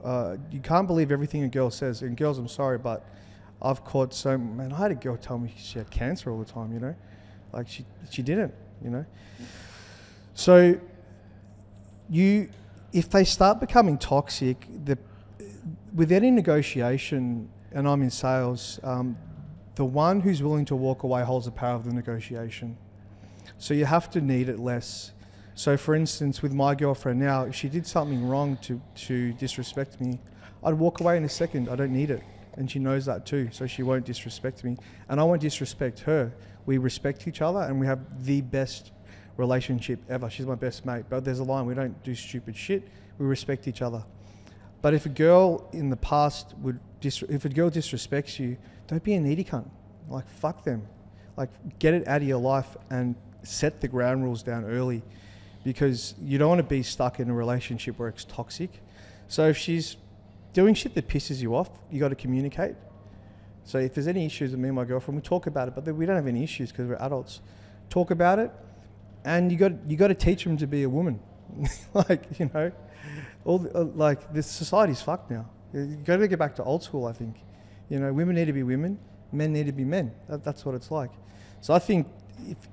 You can't believe everything a girl says. And girls, I'm sorry, but I've caught I had a girl tell me she had cancer all the time, Like she didn't, So if they start becoming toxic, with any negotiation, and I'm in sales, the one who's willing to walk away holds the power of the negotiation. So you have to need it less. So for instance, with my girlfriend now, if she did something wrong to disrespect me, I'd walk away in a second. I don't need it. And she knows that too. So she won't disrespect me. And I won't disrespect her. We respect each other and we have the best relationship ever. She's my best mate. But there's a line. We don't do stupid shit. We respect each other. But if a girl in the past if a girl disrespects you, don't be a needy cunt. Like, fuck them. Like, get it out of your life and set the ground rules down early, because you don't want to be stuck in a relationship where it's toxic. So if she's doing shit that pisses you off, you got to communicate. So if there's any issues with me and my girlfriend, we talk about it, but we don't have any issues because we're adults. Talk about it, and you got to teach them to be a woman. Like, you know, like, this society's fucked now. You got to get back to old school, I think. You know, women need to be women, men need to be men. That's what it's like. So I think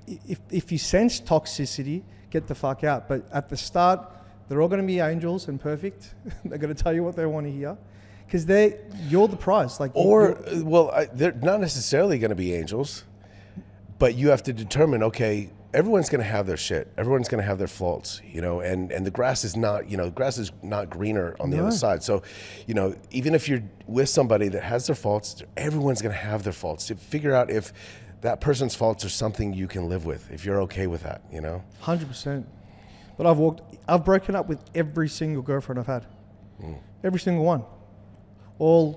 if you sense toxicity, get the fuck out. But at the start, they're all going to be angels and perfect. They're going to tell you what they want to hear, because you're the prize. Like, they're not necessarily going to be angels, but you have to determine, okay, everyone's going to have their shit. Everyone's going to have their faults, you know, and the grass is not, greener on the other side. So, you know, even if you're with somebody that has their faults, everyone's going to have their faults. To figure out if that person's faults are something you can live with, if you're okay with that, you know? 100%. But I've broken up with every single girlfriend I've had. Every single one.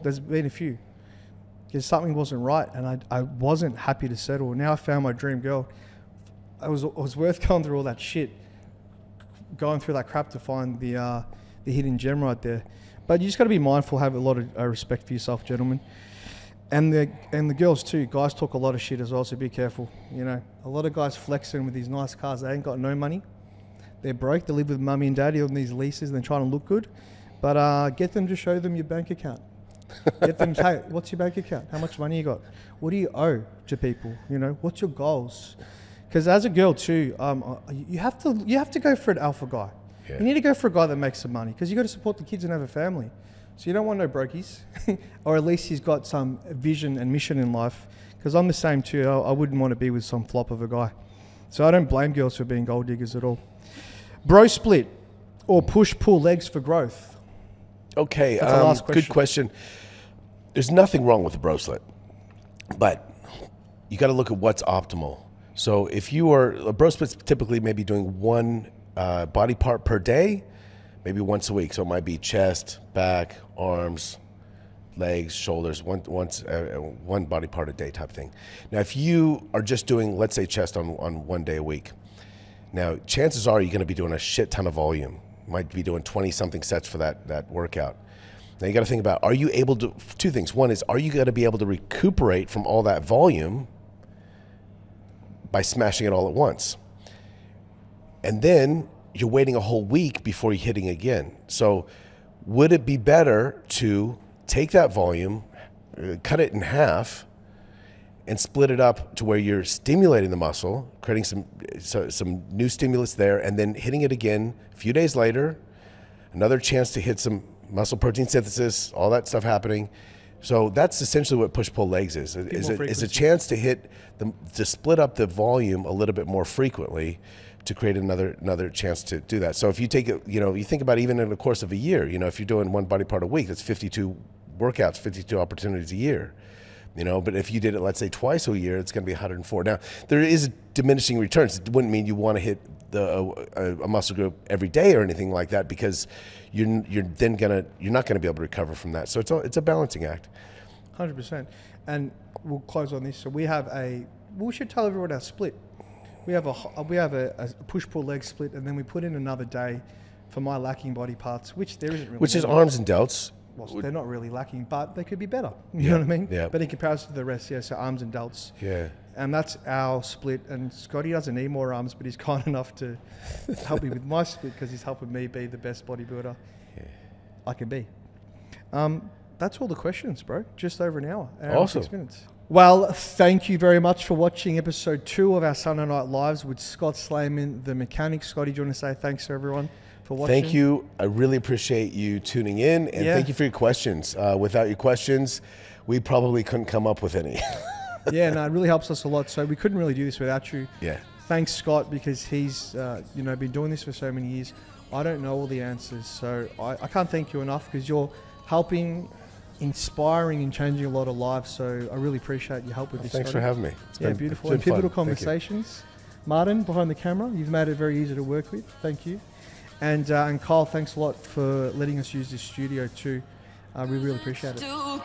There's been a few. Because something wasn't right, and I wasn't happy to settle. Now I found my dream girl. It was worth going through all that shit, going through that crap to find the hidden gem right there. But you just got to be mindful, have a lot of respect for yourself, gentlemen. And the girls too. Guys talk a lot of shit as well, so be careful. You know, a lot of guys flexing with these nice cars. They ain't got no money. They're broke. They live with mummy and daddy on these leases, and they're trying to look good. But get them to show them your bank account. Get them to say, what's your bank account? How much money you got? What do you owe to people? You know, what's your goals? Because as a girl too, you have to go for an alpha guy. Yeah. You need to go for a guy that makes some money, because you got to support the kids and have a family. So you don't want no brokies, or at least he's got some vision and mission in life. Because I'm the same too. I wouldn't want to be with some flop of a guy. So I don't blame girls for being gold diggers at all. Bro split or push-pull legs for growth? Okay, that's the last question. Good question. There's nothing wrong with a bro split, but you got to look at what's optimal. So if a bro split's typically maybe doing one body part per day, maybe once a week. So it might be chest, back, arms, legs, shoulders, one body part a day type thing. Now, if you are just doing, let's say, chest on 1 day a week, now chances are you're going to be doing a shit ton of volume. You might be doing 20-something sets for that workout. Now you got to think about, are you able to, two things. One is, are you going to be able to recuperate from all that volume by smashing it all at once? And then you're waiting a whole week before you're hitting again. So would it be better to take that volume, cut it in half, and split it up to where you're stimulating the muscle, creating some new stimulus there, and then hitting it again a few days later, another chance to hit some muscle protein synthesis, all that stuff happening. So that's essentially what push-pull legs is a chance to to split up the volume a little bit more frequently, to create another chance to do that. So if you take it, you think about even in the course of a year, if you're doing one body part a week, that's 52 workouts, 52 opportunities a year. But if you did it, let's say twice a year, it's going to be 104. Now, there is diminishing returns. It wouldn't mean you want to hit a muscle group every day or anything like that, because you're not going to be able to recover from that. So it's a balancing act. 100%. And we'll close on this. So we should tell everyone our split. We have a push-pull leg split, and then we put in another day for my lacking body parts, which there isn't really. Which is arms and delts. Well, they're not really lacking, but they could be better. You know what I mean? Yeah. But in comparison to the rest, so arms and delts. Yeah. And that's our split. And Scotty doesn't need more arms, but he's kind enough to help me with my split, because he's helping me be the best bodybuilder I can be. That's all the questions, bro. Just over an hour. Awesome. 6 minutes. Well, thank you very much for watching episode 2 of our Sunday Night Lives with Scott Slaman, the mechanic. Scotty, do you want to say thanks to everyone for watching? Thank you. I really appreciate you tuning in, and thank you for your questions. Without your questions, we probably couldn't come up with any. Yeah, no, it really helps us a lot. So we couldn't really do this without you. Yeah. Thanks, Scott, because he's been doing this for so many years. I don't know all the answers, so I can't thank you enough, because you're helping, inspiring, and changing a lot of lives. So I really appreciate your help with this. Thanks Scotty. for having me. It's been beautiful. And Pivital Conversations, Martin behind the camera. You've made it very easy to work with. Thank you. And Kyle, thanks a lot for letting us use this studio too. We really appreciate it. To go.